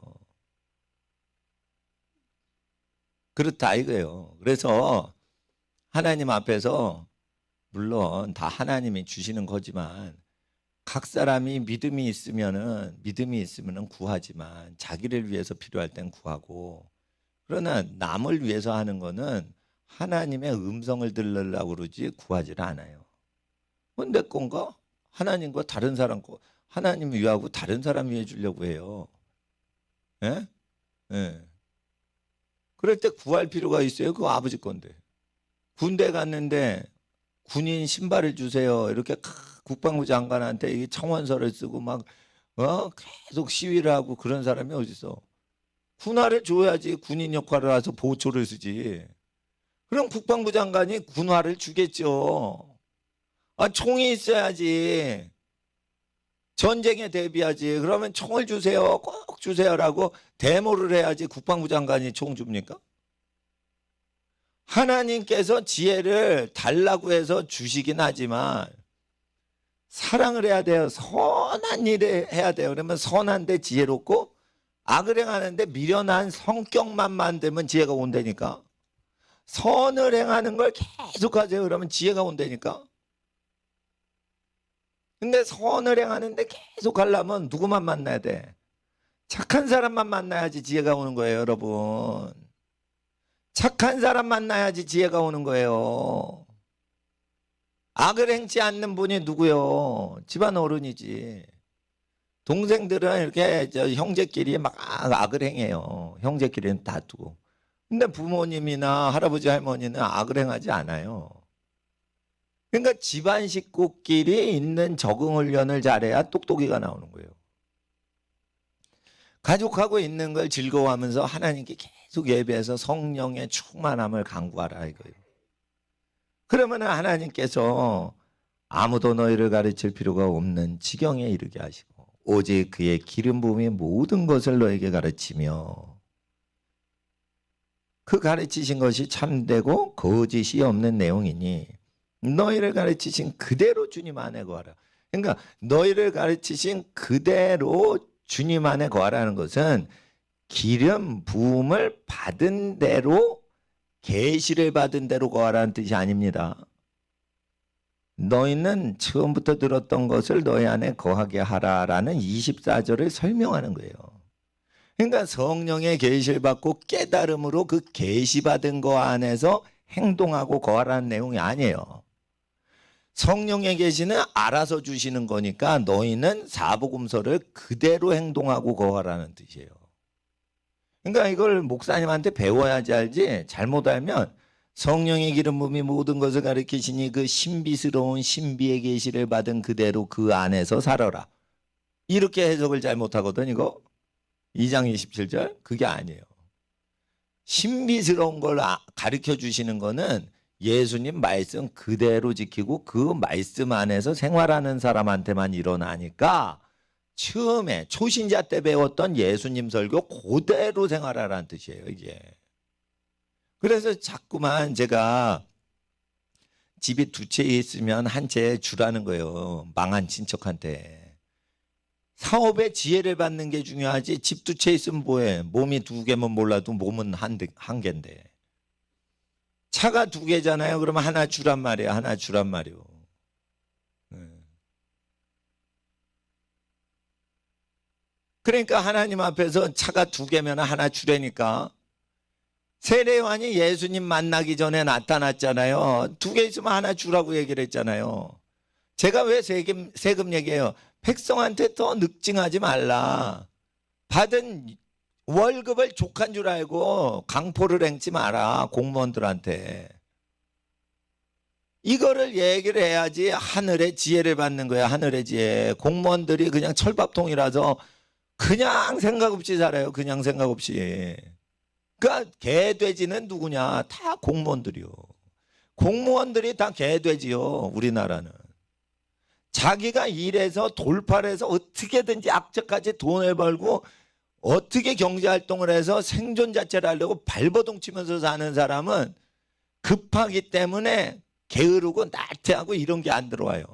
그렇다 이거예요. 그래서 하나님 앞에서 물론 다 하나님이 주시는 거지만 각 사람이 믿음이 있으면은 구하지만 자기를 위해서 필요할 땐 구하고, 그러나 남을 위해서 하는 거는 하나님의 음성을 들으려고 그러지 구하지를 않아요. 내 건가? 하나님과 다른 사람 거 하나님 위하고 다른 사람 위해 주려고 해요. 예? 예. 그럴 때 구할 필요가 있어요? 그거 아버지 건데. 군대 갔는데 군인 신발을 주세요. 이렇게 국방부 장관한테 이 청원서를 쓰고 막 계속 시위를 하고 그런 사람이 어디 있어? 군화를 줘야지 군인 역할을 해서 보초를 쓰지. 그럼 국방부 장관이 군화를 주겠죠. 총이 있어야지. 전쟁에 대비하지. 그러면 총을 주세요. 꼭 주세요라고 데모를 해야지 국방부 장관이 총 줍니까? 하나님께서 지혜를 달라고 해서 주시긴 하지만 사랑을 해야 돼요. 선한 일을 해야 돼요. 그러면 선한데 지혜롭고 악을 행하는데 미련한 성격만 만들면 지혜가 온다니까. 선을 행하는 걸 계속 하세요. 그러면 지혜가 온다니까. 근데 선을 행하는데 계속 하려면 누구만 만나야 돼? 착한 사람만 만나야지 지혜가 오는 거예요, 여러분. 착한 사람 만나야지 지혜가 오는 거예요. 악을 행치 않는 분이 누구요? 집안 어른이지. 동생들은 이렇게 형제끼리 막 악을 행해요. 형제끼리는 다투고. 근데 부모님이나 할아버지 할머니는 악을 행하지 않아요. 그러니까 집안 식구끼리 있는 적응 훈련을 잘해야 똑똑이가 나오는 거예요. 가족하고 있는 걸 즐거워하면서 하나님께 계속 예배해서 성령의 충만함을 간구하라 이거예요. 그러면 하나님께서 아무도 너희를 가르칠 필요가 없는 지경에 이르게 하시고 오직 그의 기름 부음이 모든 것을 너에게 가르치며 그 가르치신 것이 참되고 거짓이 없는 내용이니 너희를 가르치신 그대로 주님 안에 거하라. 그러니까 너희를 가르치신 그대로 주님 안에 거하라는 것은 기름 부음을 받은 대로 계시를 받은 대로 거하라는 뜻이 아닙니다. 너희는 처음부터 들었던 것을 너희 안에 거하게 하라라는 24절을 설명하는 거예요. 그러니까 성령의 계시를 받고 깨달음으로 그 계시 받은 거 안에서 행동하고 거하라는 내용이 아니에요. 성령의 계시는 알아서 주시는 거니까 너희는 사복음서를 그대로 행동하고 거하라는 뜻이에요. 그러니까 이걸 목사님한테 배워야지 알지. 잘못 알면 성령의 기름 부음이 모든 것을 가리키시니 그 신비스러운 신비의 계시를 받은 그대로 그 안에서 살아라. 이렇게 해석을 잘못하거든 이거. 2장 27절 그게 아니에요. 신비스러운 걸 가르쳐 주시는 거는 예수님 말씀 그대로 지키고 그 말씀 안에서 생활하는 사람한테만 일어나니까 처음에 초신자 때 배웠던 예수님 설교 그대로 생활하라는 뜻이에요 이게. 그래서 자꾸만 제가 집이 두 채 있으면 한 채 주라는 거예요. 망한 친척한테. 사업에 지혜를 받는 게 중요하지 집 두 채 있으면 뭐해. 몸이 두 개면 몰라도 몸은 한 개인데. 차가 두 개잖아요. 그러면 하나 주란 말이에요. 하나 주란 말이에요. 그러니까 하나님 앞에서 차가 두 개면 하나 주라니까. 세례요한이 예수님 만나기 전에 나타났잖아요. 두 개 있으면 하나 주라고 얘기를 했잖아요. 제가 왜 세금 얘기해요? 백성한테 더 늑증하지 말라. 받은 월급을 족한 줄 알고 강포를 행치 마라. 공무원들한테. 이거를 얘기를 해야지 하늘의 지혜를 받는 거야. 하늘의 지혜. 공무원들이 그냥 철밥통이라서 그냥 생각 없이 살아요. 그냥 생각 없이. 그러니까 개돼지는 누구냐? 다 공무원들이요. 공무원들이 다 개돼지요. 우리나라는. 자기가 일해서 돌파를 해서 어떻게든지 악착같이 돈을 벌고 어떻게 경제활동을 해서 생존 자체를 하려고 발버둥 치면서 사는 사람은 급하기 때문에 게으르고 나태하고 이런 게 안 들어와요.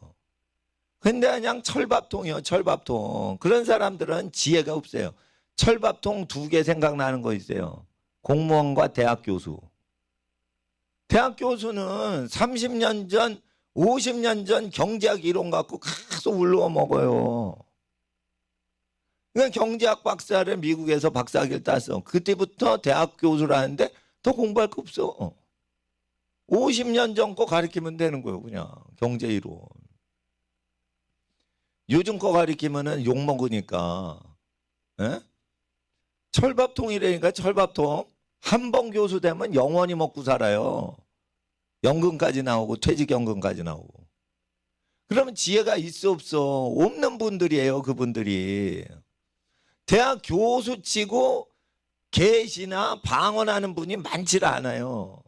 근데 그냥 철밥통이요. 철밥통. 그런 사람들은 지혜가 없어요. 철밥통 두 개 생각나는 거 있어요. 공무원과 대학 교수. 대학 교수는 30년 전 50년 전 경제학 이론 갖고 계속 울러 먹어요. 그러니까 경제학 박사를 미국에서 박사학위를 땄어. 그때부터 대학 교수라는데 더 공부할 거 없어. 50년 전 거 가르치면 되는 거예요. 그냥 경제 이론. 요즘 거 가르치면은 욕 먹으니까. 에? 철밥통이라니까 철밥통. 한 번 교수 되면 영원히 먹고 살아요. 연금까지 나오고 퇴직연금까지 나오고. 그러면 지혜가 있어 없어? 없는 분들이에요. 그분들이. 대학 교수 치고 계시나 방언하는 분이 많지 않아요.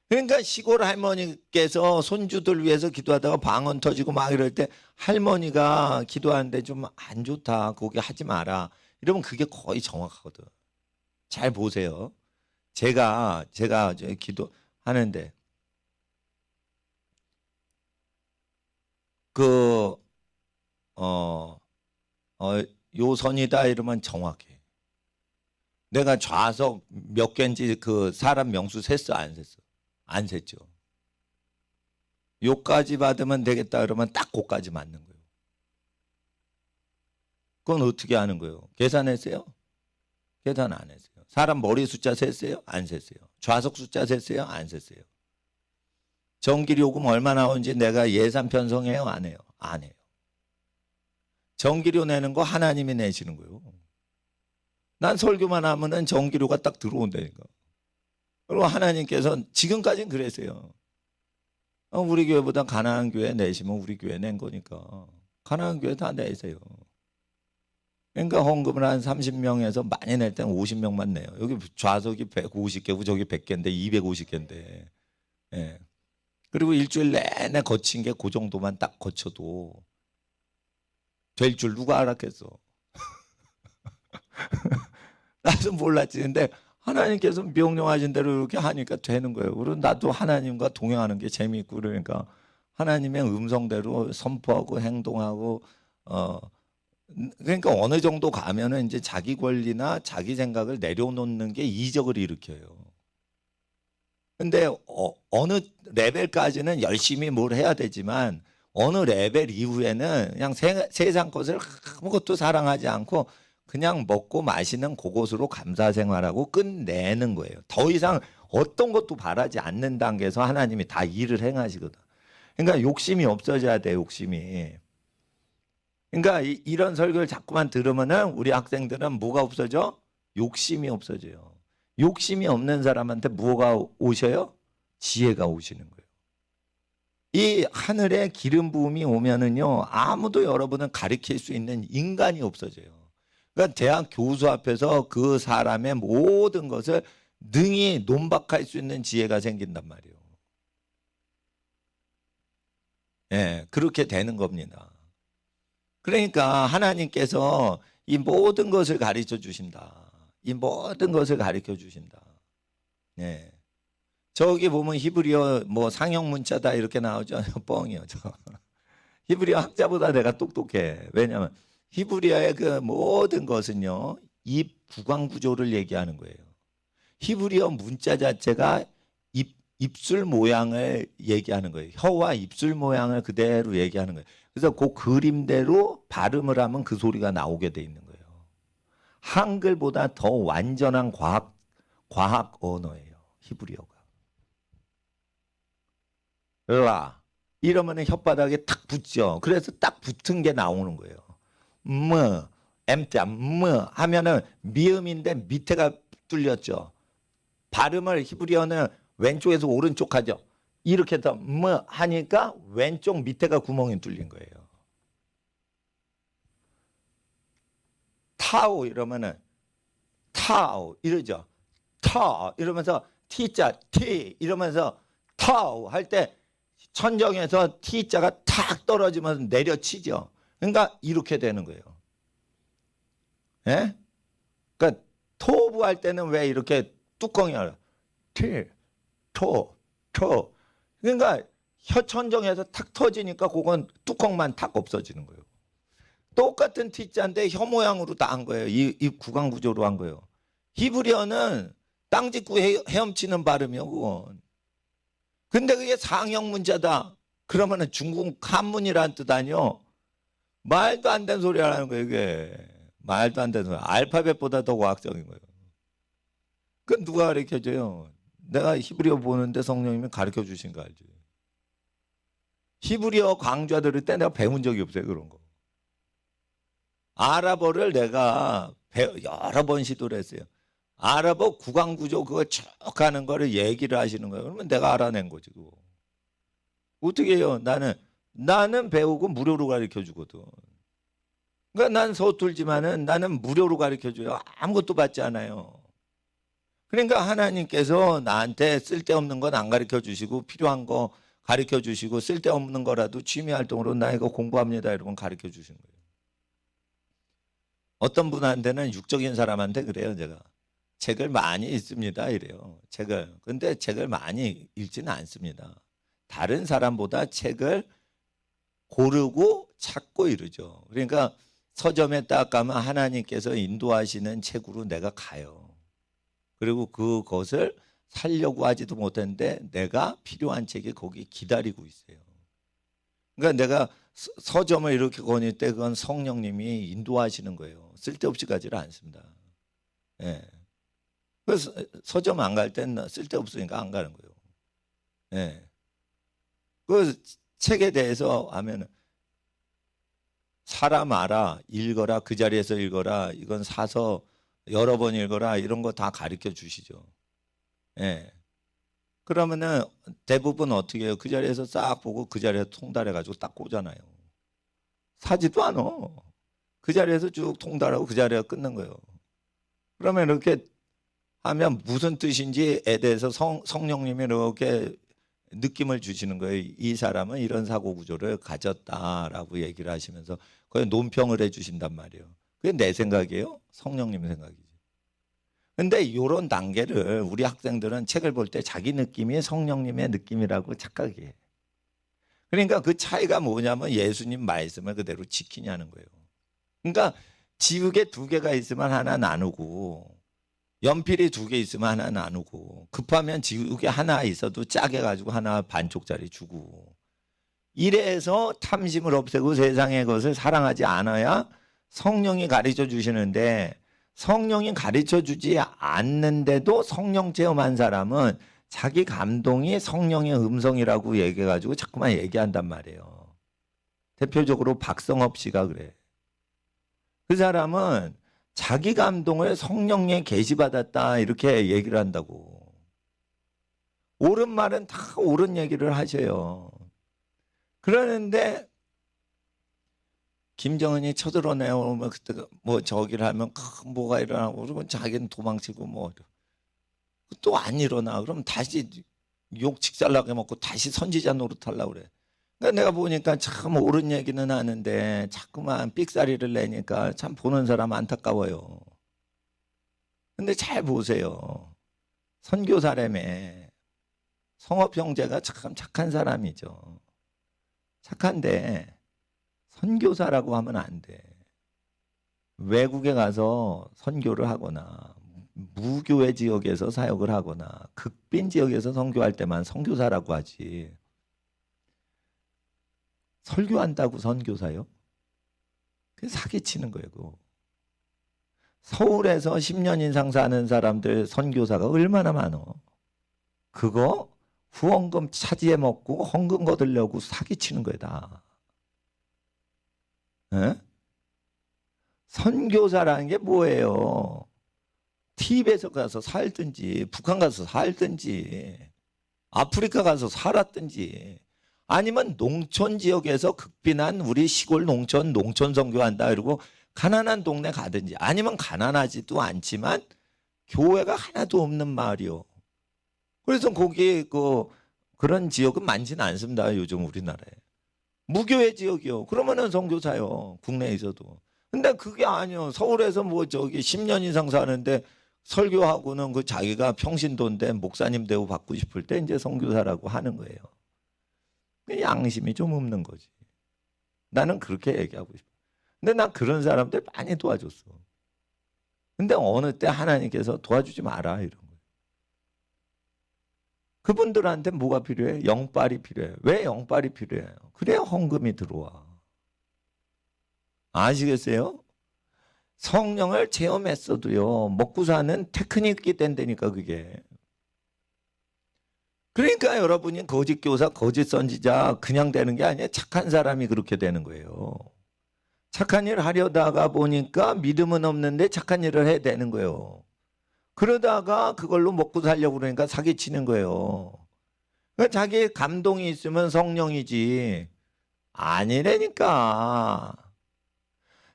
그러니까 시골 할머니께서 손주들 위해서 기도하다가 방언 터지고 막 이럴 때 할머니가 기도하는데 좀 안 좋다. 거기 하지 마라. 이러면 그게 거의 정확하거든. 잘 보세요. 제가 기도하는데 요 선이다 이러면 정확해. 내가 좌석 몇 개인지 그 사람 명수 셌어 안 셌어? 안 셌죠. 요까지 받으면 되겠다 그러면 딱 그까지 맞는 거예요. 그건 어떻게 하는 거예요? 계산했어요? 계산 안 했어요. 사람 머리 숫자 셌어요? 안 셌어요. 좌석 숫자 셌어요? 안 셌어요. 전기료 요금 얼마 나오는지 내가 예산 편성해요? 안 해요? 안 해요. 전기료 내는 거 하나님이 내시는 거예요. 난 설교만 하면은 전기료가 딱 들어온다니까. 그리고 하나님께서 지금까지는 그랬어요. 우리 교회보다 가난한 교회 내시면 우리 교회 낸 거니까. 가난한 교회 다 내세요. 그러니까 헌금을 한 30명에서 많이 낼 때는 50명만 내요. 여기 좌석이 150개고 저기 100개인데 250개인데. 예. 그리고 일주일 내내 거친 게 그 정도만 딱 거쳐도 될 줄 누가 알았겠어. 나도 몰랐지. 근데 하나님께서 명령하신 대로 이렇게 하니까 되는 거예요. 그리고 나도 하나님과 동행하는 게 재미있고 그러니까 하나님의 음성대로 선포하고 행동하고 그러니까 어느 정도 가면은 이제 자기 권리나 자기 생각을 내려놓는 게 이적을 일으켜요. 근데 어느 레벨까지는 열심히 뭘 해야 되지만 어느 레벨 이후에는 그냥 세상 것을 아무것도 사랑하지 않고 그냥 먹고 마시는 그것으로 감사 생활하고 끝내는 거예요. 더 이상 어떤 것도 바라지 않는 단계에서 하나님이 다 일을 행하시거든. 그러니까 욕심이 없어져야 돼, 욕심이. 그러니까 이런 설교를 자꾸만 들으면은 우리 학생들은 뭐가 없어져? 욕심이 없어져요. 욕심이 없는 사람한테 뭐가 오셔요? 지혜가 오시는 거예요. 이 하늘에 기름 부음이 오면은요, 아무도 여러분을 가리킬 수 있는 인간이 없어져요. 그러니까 대학 교수 앞에서 그 사람의 모든 것을 능히 논박할 수 있는 지혜가 생긴단 말이에요. 예, 그렇게 되는 겁니다. 그러니까 하나님께서 이 모든 것을 가르쳐 주신다. 이 모든 것을 가르쳐 주신다. 예. 저기 보면 히브리어 뭐 상형 문자다 이렇게 나오죠. 뻥이요. 히브리어 학자보다 내가 똑똑해. 왜냐하면 히브리어의 그 모든 것은요, 입 구강 구조를 얘기하는 거예요. 히브리어 문자 자체가 입술 모양을 얘기하는 거예요. 혀와 입술 모양을 그대로 얘기하는 거예요. 그래서 그 그림대로 발음을 하면 그 소리가 나오게 돼 있는 거예요. 한글보다 더 완전한 과학 언어예요. 히브리어가. 라 이러면 혓바닥에 탁 붙죠. 그래서 딱 붙은 게 나오는 거예요. M자 하면은 미음인데 밑에가 뚫렸죠. 발음을 히브리어는 왼쪽에서 오른쪽 하죠. 이렇게 해서 하니까 왼쪽 밑에가 구멍이 뚫린 거예요. 타오 이러면은 타오 이러죠. 타 이러면서 T자 T 이러면서 타오 할 때 천정에서 T자가 탁 떨어지면서 내려치죠. 그러니까 이렇게 되는 거예요. 예? 그러니까 토부 할 때는 왜 이렇게 뚜껑이 열려? T, 토. 그러니까 혀 천정에서 탁 터지니까 그건 뚜껑만 탁 없어지는 거예요. 똑같은 T자인데 혀 모양으로 다 한 거예요. 이 구강 구조로 한 거예요. 히브리어는 땅 짚고 헤엄치는 발음이요, 그건. 근데 그게 상형 문자다. 그러면은 중국 한문이라는 뜻 아니요? 말도 안 되는 소리 하는 거예요, 이게. 말도 안 되는 소리. 알파벳보다 더 과학적인 거예요. 그건 누가 가르쳐줘요? 내가 히브리어 보는데 성령님이 가르쳐 주신 거 알지? 히브리어 강좌 들을 때 내가 배운 적이 없어요, 그런 거. 아랍어를 내가 여러 번 시도를 했어요. 아랍어 구강구조 그거 쭉 하는 거를 얘기를 하시는 거예요. 그러면 내가 알아낸 거지, 그거. 어떻게 해요? 나는 배우고 무료로 가르쳐 주거든. 그러니까 난 서툴지만은 나는 무료로 가르쳐 줘요. 아무것도 받지 않아요. 그러니까 하나님께서 나한테 쓸데없는 건 안 가르쳐 주시고 필요한 거 가르쳐 주시고 쓸데없는 거라도 취미 활동으로 나 이거 공부합니다 이러면 가르쳐 주신 거예요. 어떤 분한테는 육적인 사람한테 그래요. 제가 책을 많이 읽습니다 이래요. 근데 책을 많이 읽지는 않습니다. 다른 사람보다 책을 고르고 찾고 이러죠. 그러니까 서점에 딱 가면 하나님께서 인도하시는 책으로 내가 가요. 그리고 그것을 살려고 하지도 못했는데 내가 필요한 책이 거기 기다리고 있어요. 그러니까 내가 서점을 이렇게 거닐 때 그건 성령님이 인도하시는 거예요. 쓸데없이 가지를 않습니다. 예. 그래서 서점 안 갈 땐 쓸데없으니까 안 가는 거예요. 예. 그 책에 대해서 하면은 사람 알아, 읽어라, 그 자리에서 읽어라, 이건 사서 여러 번 읽어라, 이런 거 다 가르쳐 주시죠. 예. 그러면은 대부분 어떻게 해요? 그 자리에서 싹 보고 그 자리에서 통달해가지고 딱 꽂아놔요. 사지도 않아. 그 자리에서 쭉 통달하고 그 자리에서 끊는 거예요. 그러면 이렇게 하면 무슨 뜻인지에 대해서 성령님이 이렇게 느낌을 주시는 거예요. 이 사람은 이런 사고 구조를 가졌다라고 얘기를 하시면서 거의 논평을 해주신단 말이에요. 그게 내 생각이에요? 성령님 생각이지. 근데 이런 단계를 우리 학생들은 책을 볼 때 자기 느낌이 성령님의 느낌이라고 착각해. 그러니까 그 차이가 뭐냐면 예수님 말씀을 그대로 지키냐는 거예요. 그러니까 지우개 2개가 있으면 하나 나누고 연필이 2개 있으면 하나 나누고 급하면 지우개 하나 있어도 짜게 가지고 하나 반쪽짜리 주고 이래서 탐심을 없애고 세상의 것을 사랑하지 않아야 성령이 가르쳐 주시는데 성령이 가르쳐 주지 않는데도 성령 체험한 사람은 자기 감동이 성령의 음성이라고 얘기해가지고 자꾸만 얘기한단 말이에요. 대표적으로 박성업 씨가 그래. 그 사람은 자기 감동을 성령에 계시받았다 이렇게 얘기를 한다고. 옳은 말은 다 옳은 얘기를 하셔요. 그러는데 김정은이 쳐들어내오면 그때 뭐 저기를 하면 큰 뭐가 일어나고 그러면 자기는 도망치고 뭐 또 안 일어나. 그럼 다시 욕 직살나게 먹고 다시 선지자 노릇하려고 그래. 그러니까 내가 보니까 참 옳은 얘기는 하는데 자꾸만 삑사리를 내니까 참 보는 사람 안타까워요. 근데 잘 보세요. 선교사라며 성업 형제가 참 착한 사람이죠. 착한데 선교사라고 하면 안 돼. 외국에 가서 선교를 하거나 무교회 지역에서 사역을 하거나 극빈 지역에서 선교할 때만 선교사라고 하지. 설교한다고 선교사요? 그게 사기치는 거예요. 그거. 서울에서 10년 이상 사는 사람들 선교사가 얼마나 많어. 그거 후원금 차지해 먹고 헌금 거두려고 사기치는 거야 다. 에? 선교사라는 게 뭐예요? 티베트에 가서 살든지 북한 가서 살든지 아프리카 가서 살았든지 아니면 농촌 지역에서 극빈한 우리 시골 농촌 선교한다 그러고 가난한 동네 가든지 아니면 가난하지도 않지만 교회가 하나도 없는 마을이요. 그래서 거기 그런 지역은 많지는 않습니다. 요즘 우리나라에. 무교회 지역이요. 그러면은 선교사요. 국내에서도. 근데 그게 아니요. 서울에서 뭐 저기 10년 이상 사는데 설교하고는 그 자기가 평신도인데 목사님 대우 받고 싶을 때 이제 선교사라고 하는 거예요. 양심이 좀 없는 거지. 나는 그렇게 얘기하고 싶어. 근데 난 그런 사람들 많이 도와줬어. 근데 어느 때 하나님께서 도와주지 마라 이런 거예요. 그분들한테 뭐가 필요해? 영빨이 필요해. 왜 영빨이 필요해요? 그래야 헌금이 들어와. 아시겠어요? 성령을 체험했어도요. 먹고 사는 테크닉이 된다니까 그게. 그러니까 여러분이 거짓 교사, 거짓 선지자 그냥 되는 게 아니에요. 착한 사람이 그렇게 되는 거예요. 착한 일을 하려다가 보니까 믿음은 없는데 착한 일을 해야 되는 거예요. 그러다가 그걸로 먹고 살려고 그러니까 사기치는 거예요. 그러니까 자기 감동이 있으면 성령이지 아니라니까.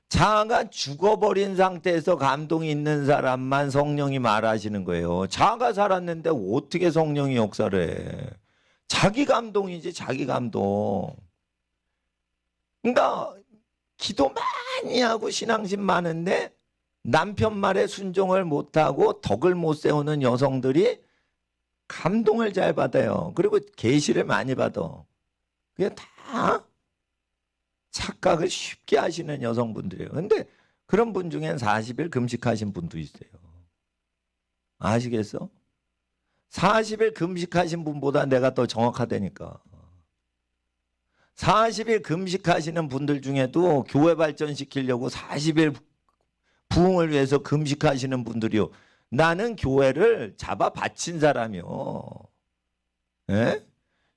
자아가 죽어버린 상태에서 감동이 있는 사람만 성령이 말하시는 거예요. 자아가 살았는데 어떻게 성령이 역사를 해. 자기 감동이지 자기 감동. 그러니까 기도 많이 하고 신앙심 많은데 남편 말에 순종을 못하고 덕을 못 세우는 여성들이 감동을 잘 받아요. 그리고 계시를 많이 받아. 그게 다 착각을 쉽게 하시는 여성분들이에요. 근데 그런 분 중엔 40일 금식하신 분도 있어요. 아시겠어? 40일 금식하신 분보다 내가 더 정확하다니까. 40일 금식하시는 분들 중에도 교회 발전시키려고 40일 부흥을 위해서 금식하시는 분들이요. 나는 교회를 잡아 바친 사람이요. 예?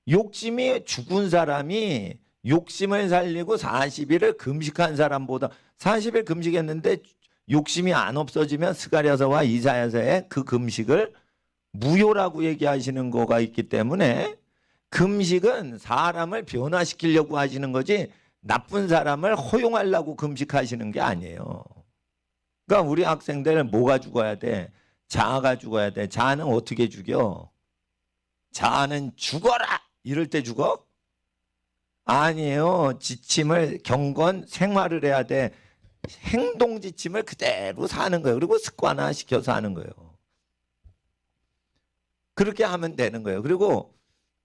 욕심이 죽은 사람이 욕심을 살리고 40일을 금식한 사람보다 40일 금식했는데 욕심이 안 없어지면 스가랴서와 이사야서의 그 금식을 무효라고 얘기하시는 거가 있기 때문에 금식은 사람을 변화시키려고 하시는 거지 나쁜 사람을 허용하려고 금식하시는 게 아니에요. 그러니까 우리 학생들은 뭐가 죽어야 돼? 자아가 죽어야 돼. 자아는 어떻게 죽여? 자아는 죽어라! 이럴 때 죽어? 아니에요. 지침을 경건 생활을 해야 돼. 행동 지침을 그대로 사는 거예요. 그리고 습관화 시켜서 하는 거예요. 그렇게 하면 되는 거예요. 그리고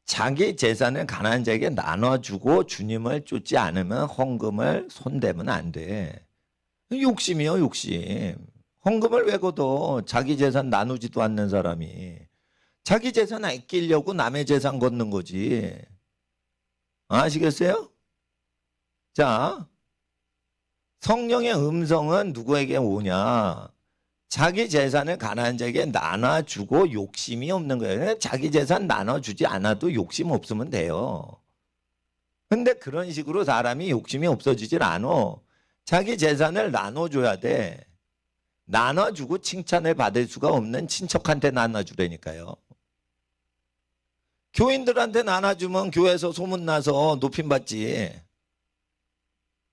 자기 재산을 가난한 자에게 나눠주고 주님을 쫓지 않으면 헌금을 손대면 안 돼. 욕심이요, 욕심. 헌금을 왜 걷어? 자기 재산 나누지도 않는 사람이. 자기 재산 아끼려고 남의 재산 걷는 거지. 아시겠어요? 자, 성령의 음성은 누구에게 오냐? 자기 재산을 가난한 자에게 나눠주고 욕심이 없는 거예요. 자기 재산 나눠주지 않아도 욕심 없으면 돼요. 근데 그런 식으로 사람이 욕심이 없어지질 않아. 자기 재산을 나눠줘야 돼. 나눠주고 칭찬을 받을 수가 없는 친척한테 나눠주라니까요. 교인들한테 나눠주면 교회에서 소문나서 높임받지.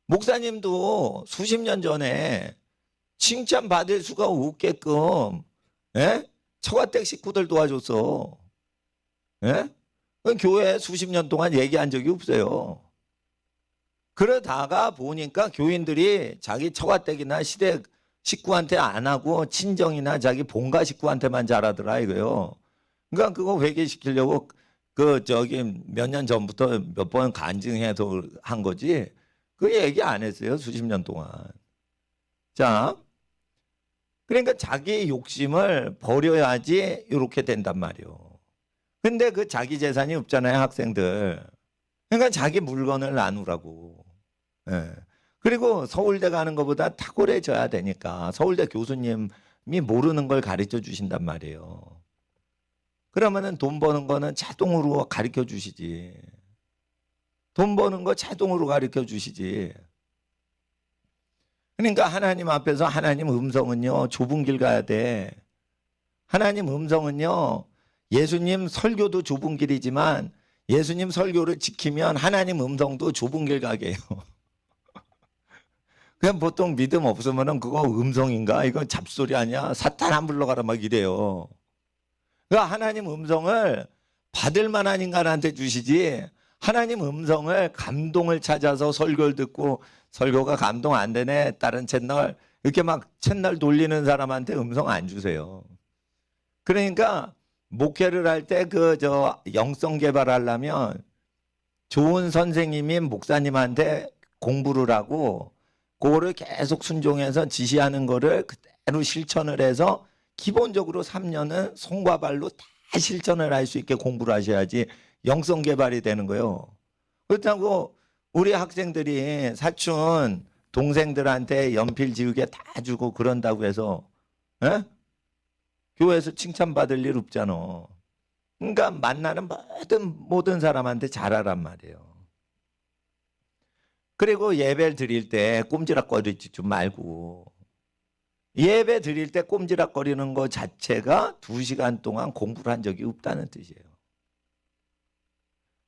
목사님도 수십 년 전에 칭찬받을 수가 없게끔 처가댁 식구들 도와줬어. 교회 수십 년 동안 얘기한 적이 없어요. 그러다가 보니까 교인들이 자기 처가댁이나 시댁 식구한테 안 하고 친정이나 자기 본가 식구한테만 잘하더라 이거요. 그러니까 그거 회개시키려고 몇 년 전부터 몇 번 간증해서 한 거지. 그 얘기 안 했어요. 수십 년 동안. 자, 그러니까 자기 욕심을 버려야지 이렇게 된단 말이에요. 근데 그 자기 재산이 없잖아요, 학생들. 그러니까 자기 물건을 나누라고. 그리고 서울대 가는 것보다 탁월해져야 되니까 서울대 교수님이 모르는 걸 가르쳐 주신단 말이에요. 그러면은 돈 버는 거는 자동으로 가르쳐 주시지. 돈 버는 거 자동으로 가르쳐 주시지. 그러니까 하나님 앞에서 하나님 음성은요, 좁은 길 가야 돼. 하나님 음성은요, 예수님 설교도 좁은 길이지만 예수님 설교를 지키면 하나님 음성도 좁은 길 가게 해요. 그냥 보통 믿음 없으면은 그거 음성인가? 이거 잡소리 아니야? 사탄 안 불러가라 막 이래요. 그러니까 하나님 음성을 받을 만한 인간한테 주시지, 하나님 음성을 감동을 찾아서 설교를 듣고 설교가 감동 안 되네, 다른 채널 이렇게 막 채널 돌리는 사람한테 음성 안 주세요. 그러니까 목회를 할 때 영성 개발하려면 좋은 선생님이 목사님한테 공부를 하고 그거를 계속 순종해서 지시하는 거를 그대로 실천을 해서 기본적으로 3년은 손과 발로 다 실천을 할 수 있게 공부를 하셔야지 영성 개발이 되는 거예요. 그렇다고 우리 학생들이 사촌 동생들한테 연필 지우개 다 주고 그런다고 해서 교회에서 칭찬받을 일 없잖아. 그러니까 만나는 모든 사람한테 잘하란 말이에요. 그리고 예배를 드릴 때 꼼지락거리지 좀 말고, 예배 드릴 때 꼼지락거리는 것 자체가 2시간 동안 공부를 한 적이 없다는 뜻이에요.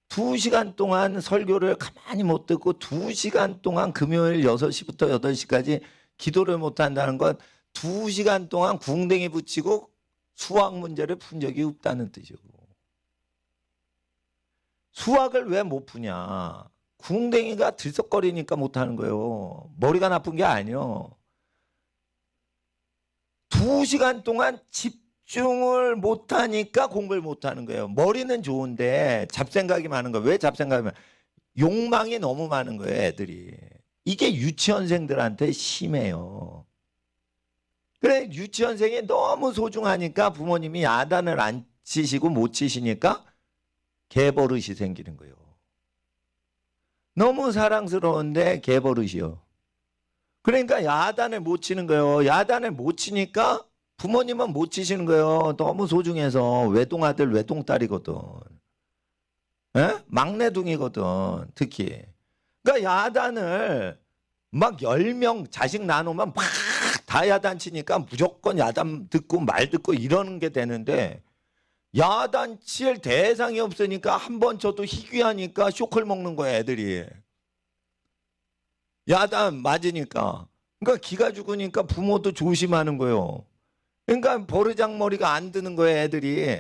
2시간 동안 설교를 가만히 못 듣고 2시간 동안 금요일 6시부터 8시까지 기도를 못 한다는 건 2시간 동안 궁뎅이 붙이고 수학 문제를 푼 적이 없다는 뜻이고. 수학을 왜 못 푸냐? 궁뎅이가 들썩거리니까 못하는 거예요. 머리가 나쁜 게 아니에요. 2시간 동안 집중을 못하니까 공부를 못하는 거예요. 머리는 좋은데 잡생각이 많은 거예요. 왜 잡생각이 많아요? 욕망이 너무 많은 거예요, 애들이. 이게 유치원생들한테 심해요. 그래, 유치원생이 너무 소중하니까 부모님이 야단을 안 치시고 못 치시니까 개버릇이 생기는 거예요. 너무 사랑스러운데 개버릇이요. 그러니까 야단을 못 치는 거예요. 야단을 못 치니까 부모님은 못 치시는 거예요. 너무 소중해서. 외동아들 외동딸이거든. 막내둥이거든, 특히. 그러니까 야단을 막 10명 자식 나누면 막 다 야단 치니까 무조건 야단 듣고 말 듣고 이러는 게 되는데, 야단 칠 대상이 없으니까 한 번 쳐도 희귀하니까 쇼크를 먹는 거야, 애들이. 야단 맞으니까. 그러니까 기가 죽으니까 부모도 조심하는 거예요. 그러니까 버르장머리가 안 드는 거예요, 애들이.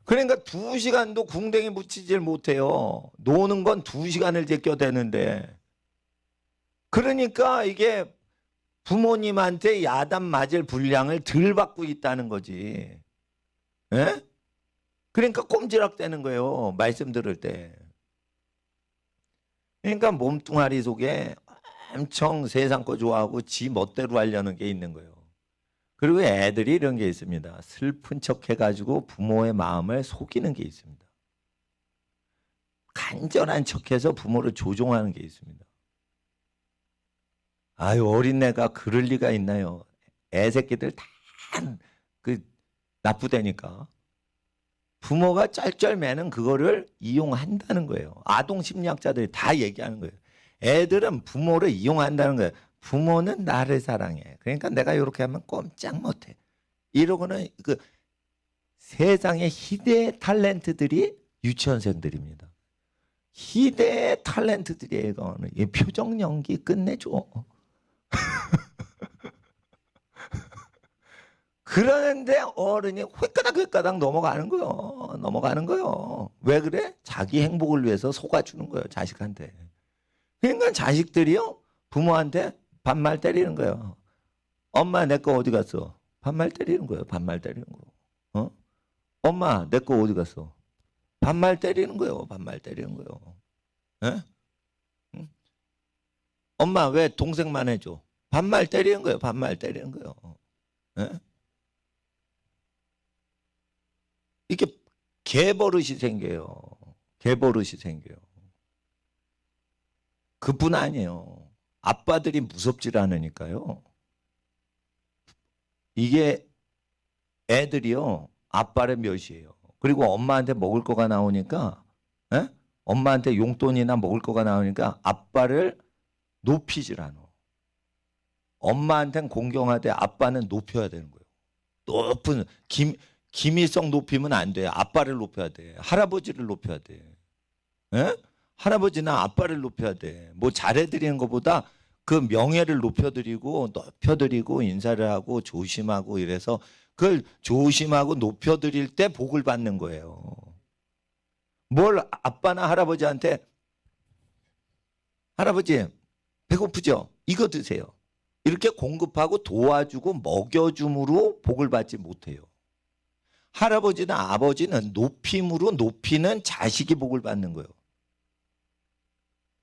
그러니까 2시간도 궁뎅이 붙이질 못해요. 노는 건 2시간을 제껴대는데. 그러니까 이게 부모님한테 야단 맞을 분량을 덜 받고 있다는 거지. 그러니까 꼼지락대는 거예요, 말씀 들을 때. 그러니까 몸뚱아리 속에 엄청 세상 거 좋아하고 지 멋대로 하려는 게 있는 거예요. 그리고 애들이 이런 게 있습니다. 슬픈 척 해가지고 부모의 마음을 속이는 게 있습니다. 간절한 척해서 부모를 조종하는 게 있습니다. 아유, 어린애가 그럴 리가 있나요? 애새끼들 다 나쁘다니까. 부모가 쩔쩔매는 그거를 이용한다는 거예요. 아동 심리학자들이 다 얘기하는 거예요. 애들은 부모를 이용한다는 거예요. 부모는 나를 사랑해. 그러니까 내가 이렇게 하면 꼼짝 못해. 이러고는 그 세상의 희대의 탤런트들이 유치원생들입니다. 희대의 탤런트들이에요. 이거는 이 표정 연기 끝내줘. 그런데 어른이 획가닥 넘어가는 거요. 넘어가는 거요. 왜 그래? 자기 행복을 위해서 속아주는 거예요. 자식한테. 그러니까 자식들이요. 부모한테 반말 때리는 거예요. 엄마 내 거 어디 갔어? 반말 때리는 거예요. 반말 때리는 거. 어? 엄마 내 거 어디 갔어? 반말 때리는 거예요. 반말 때리는 거예요. 에? 응? 엄마 왜 동생만 해줘? 반말 때리는 거예요. 반말 때리는 거예요. 에? 이렇게 개버릇이 생겨요. 개버릇이 생겨요. 그뿐 아니에요. 아빠들이 무섭질 않으니까요. 이게 애들이요. 아빠를 멸시해요. 그리고 엄마한테 먹을 거가 나오니까 에? 엄마한테 용돈이나 먹을 거가 나오니까 아빠를 높이질 않아. 엄마한테는 공경하되 아빠는 높여야 되는 거예요. 높은 김일성 높이면 안 돼. 아빠를 높여야 돼. 할아버지를 높여야 돼. 에? 할아버지나 아빠를 높여야 돼. 뭐 잘해드리는 것보다 그 명예를 높여드리고 인사를 하고 조심하고 이래서 그걸 조심하고 높여드릴 때 복을 받는 거예요. 뭘 아빠나 할아버지한테 할아버지 배고프죠? 이거 드세요. 이렇게 공급하고 도와주고 먹여줌으로 복을 받지 못해요. 할아버지나 아버지는 높임으로 높이는 자식이 복을 받는 거예요.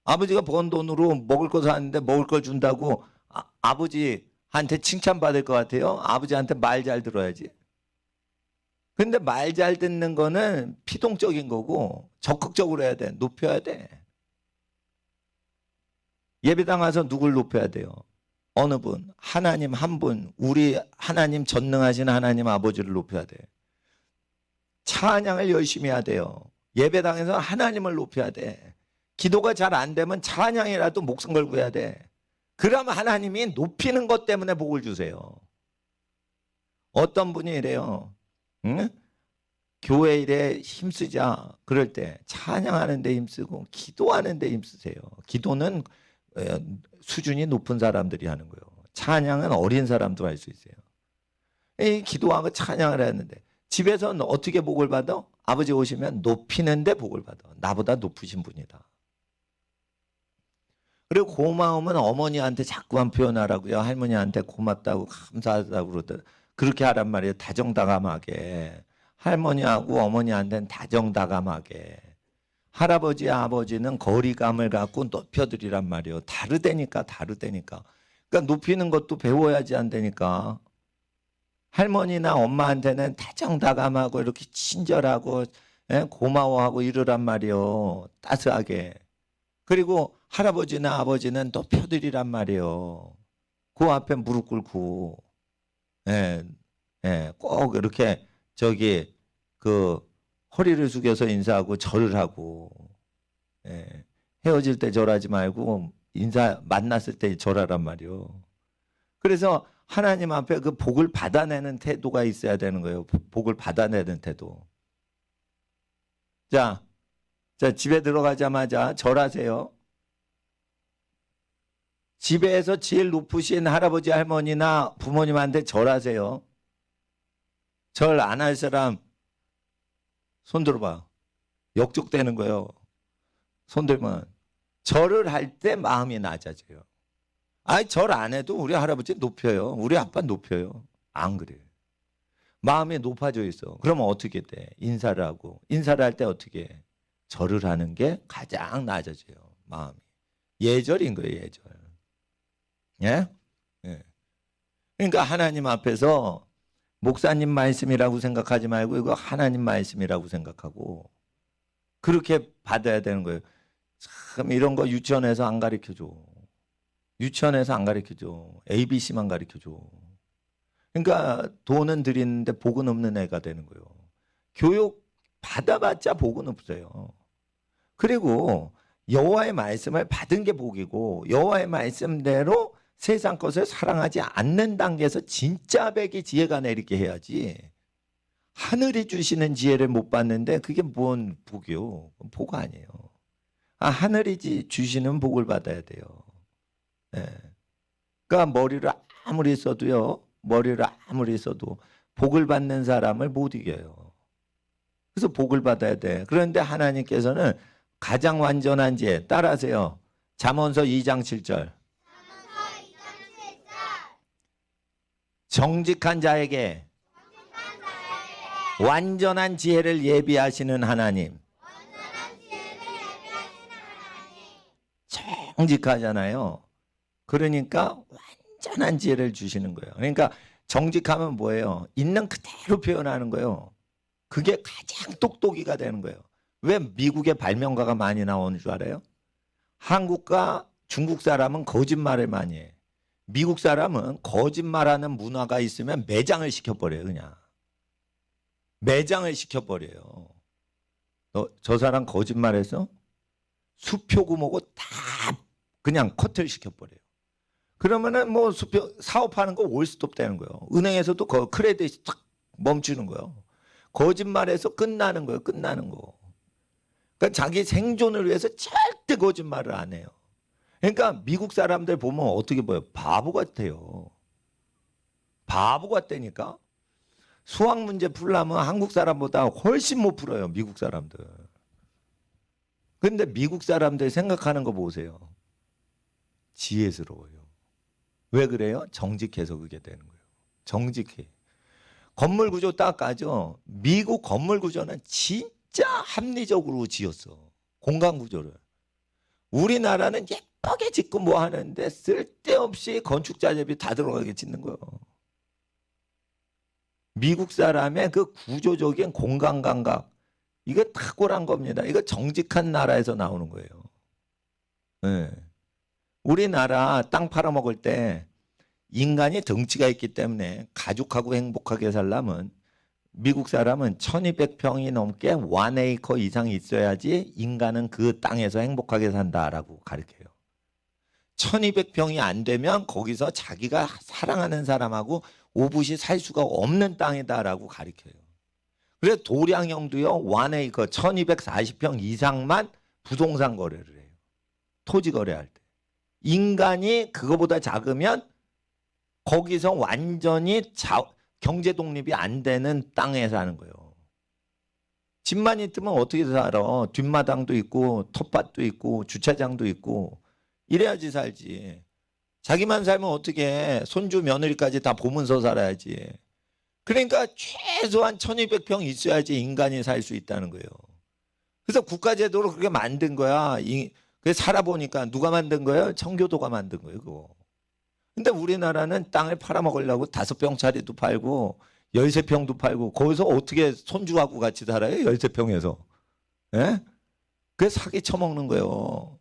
아버지가 번 돈으로 먹을 거 사는데 먹을 걸 준다고 아버지한테 칭찬받을 것 같아요? 아버지한테 말 잘 들어야지. 근데 말 잘 듣는 거는 피동적인 거고 적극적으로 해야 돼. 높여야 돼. 예배당 와서 누굴 높여야 돼요? 어느 분? 하나님 한 분. 우리 하나님 전능하신 하나님 아버지를 높여야 돼. 찬양을 열심히 해야 돼요. 예배당에서 하나님을 높여야 돼. 기도가 잘 안 되면 찬양이라도 목숨 걸고 해야 돼. 그러면 하나님이 높이는 것 때문에 복을 주세요. 어떤 분이 이래요. 응? 교회 일에 힘쓰자. 그럴 때 찬양하는 데 힘쓰고 기도하는 데 힘쓰세요. 기도는 수준이 높은 사람들이 하는 거예요. 찬양은 어린 사람도 할 수 있어요. 이 기도하고 찬양을 했는데 집에서는 어떻게 복을 받아? 아버지 오시면 높이는 데 복을 받아. 나보다 높으신 분이다. 그리고 고마움은 어머니한테 자꾸만 표현하라고요. 할머니한테 고맙다고 감사하다고 그러더라. 그렇게 하란 말이에요. 다정다감하게. 할머니하고 어머니한테는 다정다감하게. 할아버지 아버지는 거리감을 갖고 높여드리란 말이에요. 다르다니까. 그러니까 높이는 것도 배워야지 안 되니까. 할머니나 엄마한테는 다정다감하고 이렇게 친절하고 고마워하고 이러란 말이에요. 따스하게. 그리고 할아버지나 아버지는 높여드리란 말이에요. 그 앞에 무릎 꿇고 꼭 이렇게 그 허리를 숙여서 인사하고 절을 하고 헤어질 때 절하지 말고 만났을 때 절하란 말이에요. 그래서 하나님 앞에 그 복을 받아내는 태도가 있어야 되는 거예요. 복을 받아내는 태도. 자, 집에 들어가자마자 절하세요. 집에서 제일 높으신 할아버지 할머니나 부모님한테 절하세요. 절 안 할 사람 손 들어봐. 역적되는 거예요. 손 들면 절을 할 때 마음이 낮아져요. 절 안 해도 우리 할아버지 높여요. 우리 아빠 높여요. 안 그래요. 마음이 높아져 있어. 그러면 어떻게 돼? 인사를 하고. 인사를 할 때 어떻게 해? 절을 하는 게 가장 낮아져요. 마음이. 예절인 거예요. 예절. 예? 그러니까 하나님 앞에서 목사님 말씀이라고 생각하지 말고 이거 하나님 말씀이라고 생각하고 그렇게 받아야 되는 거예요. 참 이런 거 유치원에서 안 가르쳐줘. 유치원에서 안 가르쳐줘. ABC만 가르쳐줘. 그러니까 돈은 드리는데 복은 없는 애가 되는 거예요. 교육 받아봤자 복은 없어요. 그리고 여호와의 말씀을 받은 게 복이고 여호와의 말씀대로 세상 것을 사랑하지 않는 단계에서 진짜 백이 지혜가 내리게 해야지. 하늘이 주시는 지혜를 못 받는데 그게 뭔 복이요? 복 아니에요. 하늘이 주시는 복을 받아야 돼요. 네. 그러니까 머리를 아무리 써도요. 머리를 아무리 써도 복을 받는 사람을 못 이겨요. 그래서 복을 받아야 돼. 그런데 하나님께서는 가장 완전한 지혜 따라하세요. 잠언서 2장 7절. 정직한 자에게 완전한 지혜를 예비하시는 하나님. 정직하잖아요. 그러니까 완전한 지혜를 주시는 거예요. 그러니까 정직하면 뭐예요? 있는 그대로 표현하는 거예요. 그게 가장 똑똑이가 되는 거예요. 왜 미국에 발명가가 많이 나오는 줄 알아요? 한국과 중국 사람은 거짓말을 많이 해. 미국 사람은 거짓말하는 문화가 있으면 매장을 시켜버려요. 그냥 매장을 시켜버려요. 저 사람 거짓말해서 수표고 뭐고 다 그냥 커트를 시켜버려요. 그러면은 뭐 수표 사업하는 거 올스톱 되는 거예요. 은행에서도 크레딧이 탁 멈추는 거예요. 거짓말해서 끝나는 거예요. 끝나는 거. 그러니까 자기 생존을 위해서 절대 거짓말을 안 해요. 그러니까 미국 사람들 보면 어떻게 보여요? 바보 같아요. 바보 같다니까. 수학 문제 풀려면 한국 사람보다 훨씬 못 풀어요. 미국 사람들. 그런데 미국 사람들 생각하는 거 보세요. 지혜스러워요. 왜 그래요? 정직해서 그게 되는 거예요. 정직해. 건물 구조 딱 까죠. 미국 건물 구조는 진짜 합리적으로 지었어. 공간 구조를. 우리나라는 예쁘게 짓고 뭐 하는데 쓸데없이 건축자재비 다 들어가게 짓는 거예요. 미국 사람의 그 구조적인 공간 감각, 이거 탁월한 겁니다. 이거 정직한 나라에서 나오는 거예요. 네. 우리나라 땅 팔아먹을 때 인간이 덩치가 있기 때문에 가족하고 행복하게 살려면 미국 사람은 1200평이 넘게 1에이커 이상이 있어야지 인간은 그 땅에서 행복하게 산다라고 가르쳐요. 1200평이 안 되면 거기서 자기가 사랑하는 사람하고 오붓이 살 수가 없는 땅이다라고 가르쳐요. 그래서 도량형도요, 1에이커 1240평 이상만 부동산 거래를 해요. 토지 거래할 때. 인간이 그거보다 작으면 거기서 완전히 경제 독립이 안 되는 땅에 사는 거예요. 집만 있으면 어떻게 살아? 뒷마당도 있고 텃밭도 있고 주차장도 있고 이래야지 살지. 자기만 살면 어떻게 해? 손주 며느리까지 다 보면서 살아야지. 그러니까 최소한 1200평 있어야지 인간이 살 수 있다는 거예요. 그래서 국가제도로 그렇게 만든 거야. 그래서 살아보니까 누가 만든 거예요? 청교도가 만든 거예요. 그거. 근데 우리나라는 땅을 팔아먹으려고 5평짜리도 팔고 13평도 팔고 거기서 어떻게 손주하고 같이 살아요? 13평에서. 예? 그래서 사기 쳐먹는 거예요.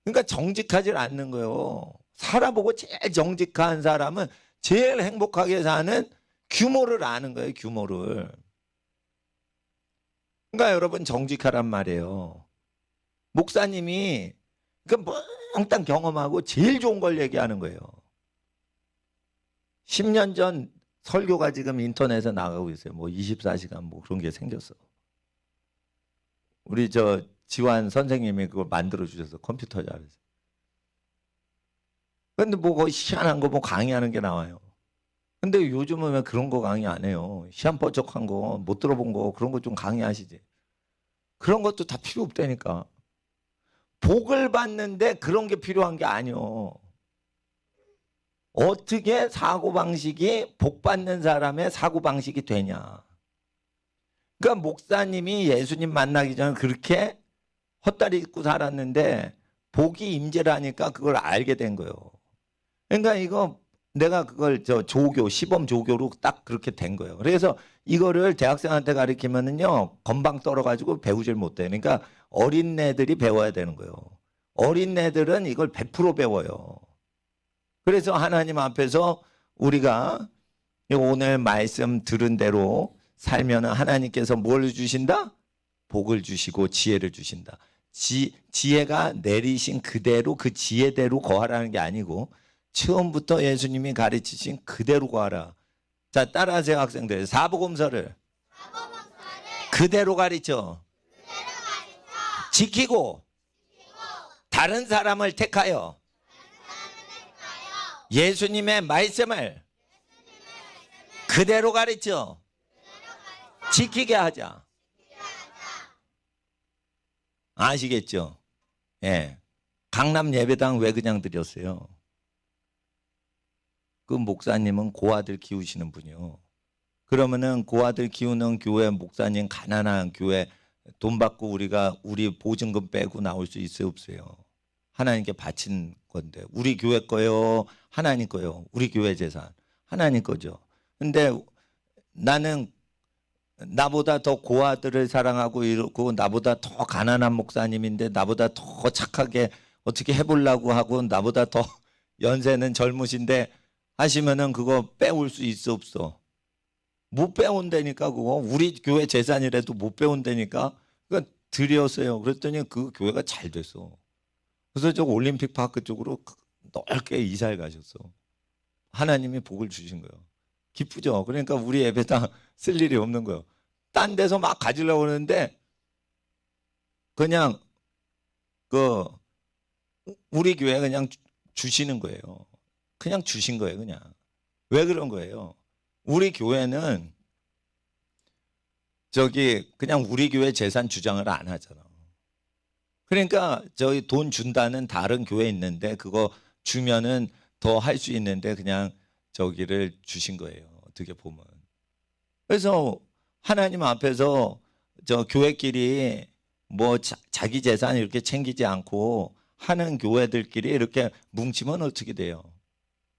그러니까 정직하지 않는 거예요. 살아보고 제일 정직한 사람은 제일 행복하게 사는 규모를 아는 거예요. 규모를. 그러니까 여러분 정직하란 말이에요. 목사님이 그 몽땅 경험하고 제일 좋은 걸 얘기하는 거예요. 10년 전 설교가 지금 인터넷에 나가고 있어요. 뭐 24시간 뭐 그런 게 생겼어. 우리 지환 선생님이 그걸 만들어 주셔서 컴퓨터 잘해서. 근데 뭐 거의 희한한 거 뭐 강의하는 게 나와요. 근데 요즘은 왜 그런 거 강의 안 해요? 희한번쩍한 거 못 들어본 거 그런 거 좀 강의하시지. 그런 것도 다 필요 없다니까. 복을 받는데 그런 게 필요한 게 아니요. 어떻게 사고방식이 복 받는 사람의 사고방식이 되냐. 그러니까 목사님이 예수님 만나기 전에 그렇게 헛다리 입고 살았는데 복이 임재라니까 그걸 알게 된 거예요. 그러니까 이거 내가 그걸 조교, 시범 조교로 딱 그렇게 된 거예요. 그래서 이거를 대학생한테 가르치면은요, 건방 떨어가지고 배우질 못해. 그러니까 어린애들이 배워야 되는 거예요. 어린애들은 이걸 100% 배워요. 그래서 하나님 앞에서 우리가 오늘 말씀 들은 대로 살면 하나님께서 뭘 주신다? 복을 주시고 지혜를 주신다. 지혜가 내리신 그대로 그 지혜대로 거하라는 게 아니고 처음부터 예수님이 가르치신 그대로 가라. 자, 따라하세요, 학생들. 사복음서를 그대로 가르쳐 지키고 다른 사람을 택하여 예수님의 말씀을 그대로 가르쳐 지키게 하자. 아시겠죠? 예. 강남 예배당 왜 그냥 드렸어요? 그 목사님은 고아들 키우시는 분이요. 그러면은 고아들 키우는 교회 목사님, 가난한 교회 돈 받고 우리 보증금 빼고 나올 수 있어요, 없어요? 하나님께 바친 건데. 우리 교회 거요, 하나님 거요. 우리 교회 재산 하나님 거죠. 근데 나는 나보다 더 고아들을 사랑하고 이러고 나보다 더 가난한 목사님인데 나보다 더 착하게 어떻게 해보려고 하고 나보다 더 연세는 젊으신데 하시면은 그거 빼올 수 있어, 없어? 못 빼온다니까. 그거 우리 교회 재산이라도 못 빼온다니까. 그거 드렸어요. 그랬더니 그 교회가 잘 됐어. 그래서 저 올림픽 파크 쪽으로 넓게 이사를 가셨어. 하나님이 복을 주신 거예요. 기쁘죠? 그러니까 우리 예배당 쓸 일이 없는 거예요. 딴 데서 막 가지려고 하는데 그냥 그 우리 교회 그냥 주시는 거예요. 그냥 주신 거예요, 그냥. 왜 그런 거예요? 우리 교회는 그냥 우리 교회 재산 주장을 안 하잖아. 그러니까 저희 돈 준다는 다른 교회 있는데 그거 주면은 더 할 수 있는데 그냥 저기를 주신 거예요. 어떻게 보면. 그래서 하나님 앞에서 저 교회끼리 뭐 자기 재산 이렇게 챙기지 않고 하는 교회들끼리 이렇게 뭉치면 어떻게 돼요?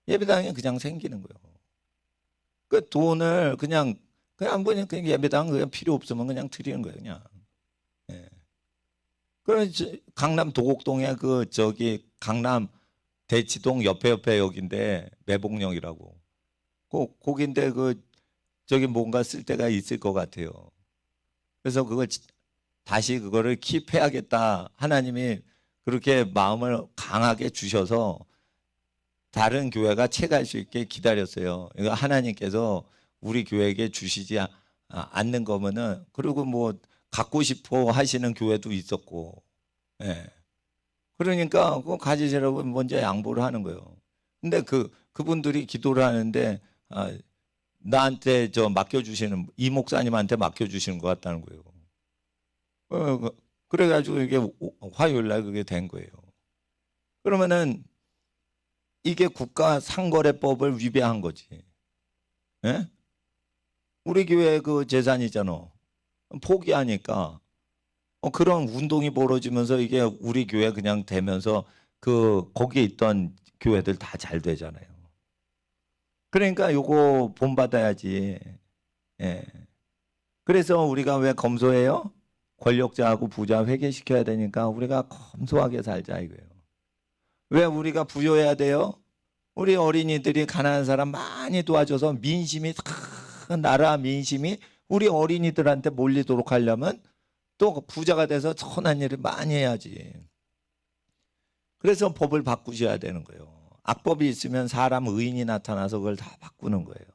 예배당이 그냥 생기는 거예요. 그 돈을 그냥 예배당 그냥 필요 없으면 그냥 드리는 거예요, 그냥. 예. 그래서 강남 도곡동에 강남 대치동 옆에 여기인데 매복령이라고. 거기인데 뭔가 쓸 데가 있을 것 같아요. 그래서 다시 그거를 킵해야겠다. 하나님이 그렇게 마음을 강하게 주셔서 다른 교회가 채갈 수 있게 기다렸어요. 이거 하나님께서 우리 교회에게 주시지 않는 거면은, 그리고 뭐 갖고 싶어 하시는 교회도 있었고, 예. 그러니까 그거 가지시라고 먼저 양보를 하는 거예요. 근데 그분들이 기도를 하는데 나한테 맡겨주시는 이 목사님한테 맡겨주시는 것 같다는 거예요. 그래가지고 이게 화요일 날 그게 된 거예요. 그러면은 이게 국가 상거래법을 위배한 거지. 예? 우리 교회 그 재산이잖아. 포기하니까 그런 운동이 벌어지면서 이게 우리 교회 그냥 되면서 거기에 있던 교회들 다 잘 되잖아요. 그러니까 요거 본받아야지. 예. 그래서 우리가 왜 검소해요? 권력자하고 부자 회개시켜야 되니까 우리가 검소하게 살자 이거예요. 왜 우리가 부여해야 돼요? 우리 어린이들이 가난한 사람 많이 도와줘서 나라 민심이 우리 어린이들한테 몰리도록 하려면 또 부자가 돼서 선한 일을 많이 해야지. 그래서 법을 바꾸셔야 되는 거예요. 악법이 있으면 사람 의인이 나타나서 그걸 다 바꾸는 거예요.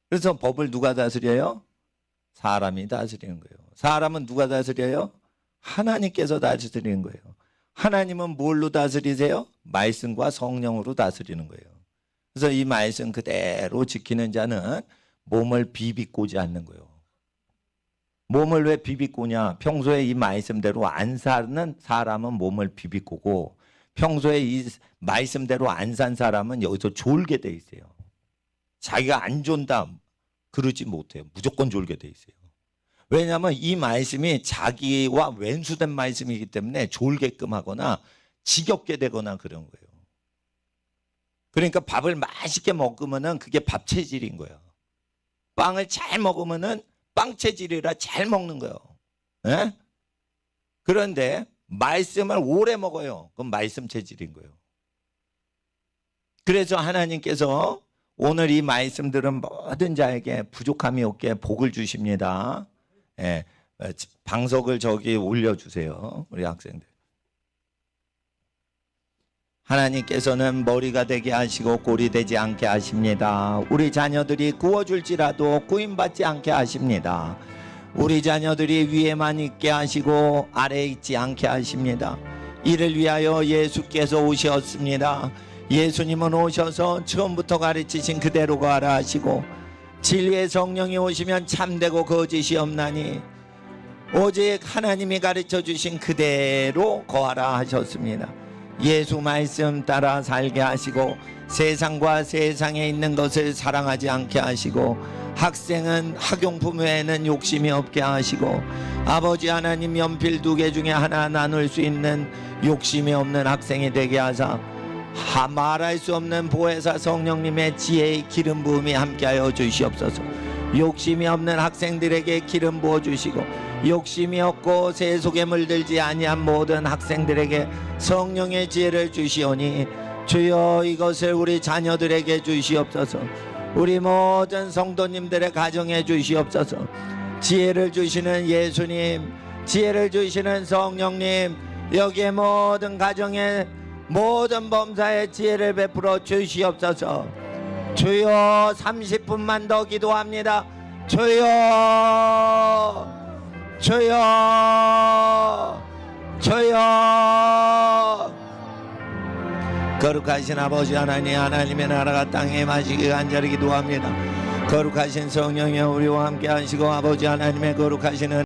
그래서 법을 누가 다스려요? 사람이 다스리는 거예요. 사람은 누가 다스려요? 하나님께서 다스리는 거예요. 하나님은 뭘로 다스리세요? 말씀과 성령으로 다스리는 거예요. 그래서 이 말씀 그대로 지키는 자는 몸을 비비꼬지 않는 거예요. 몸을 왜 비비꼬냐? 평소에 이 말씀대로 안 사는 사람은 몸을 비비꼬고 평소에 이 말씀대로 안 산 사람은 여기서 졸게 돼 있어요. 자기가 안 존다 그러지 못해요. 무조건 졸게 돼 있어요. 왜냐하면 이 말씀이 자기와 왼수된 말씀이기 때문에 졸게끔 하거나 지겹게 되거나 그런 거예요. 그러니까 밥을 맛있게 먹으면은 그게 밥 체질인 거예요. 빵을 잘 먹으면은 빵 체질이라 잘 먹는 거예요. 예? 그런데 말씀을 오래 먹어요. 그건 말씀 체질인 거예요. 그래서 하나님께서 오늘 이 말씀들은 모든 자에게 부족함이 없게 복을 주십니다. 예, 방석을 올려주세요. 우리 학생들. 하나님께서는 머리가 되게 하시고 골이 되지 않게 하십니다. 우리 자녀들이 구워줄지라도 구임받지 않게 하십니다. 우리 자녀들이 위에만 있게 하시고 아래에 있지 않게 하십니다. 이를 위하여 예수께서 오셨습니다. 예수님은 오셔서 처음부터 가르치신 그대로 가라 하시고, 진리의 성령이 오시면 참되고 거짓이 없나니 오직 하나님이 가르쳐 주신 그대로 거하라 하셨습니다. 예수 말씀 따라 살게 하시고, 세상과 세상에 있는 것을 사랑하지 않게 하시고, 학생은 학용품 외에는 욕심이 없게 하시고, 아버지 하나님 연필 2개 중에 하나 나눌 수 있는 욕심이 없는 학생이 되게 하사, 말할 수 없는 보혜사 성령님의 지혜의 기름 부음이 함께하여 주시옵소서. 욕심이 없는 학생들에게 기름 부어주시고, 욕심이 없고 세속에 물들지 아니한 모든 학생들에게 성령의 지혜를 주시오니, 주여 이것을 우리 자녀들에게 주시옵소서. 우리 모든 성도님들의 가정에 주시옵소서. 지혜를 주시는 예수님, 지혜를 주시는 성령님, 여기에 모든 가정에 모든 범사에 지혜를 베풀어 주시옵소서. 주여 30분만 더 기도합니다. 주여, 주여, 주여. 거룩하신 아버지 하나님, 하나님의 나라가 땅에 임하시기 간절히 기도합니다. 거룩하신 성령이 우리와 함께 하시고, 아버지 하나님의 거룩하신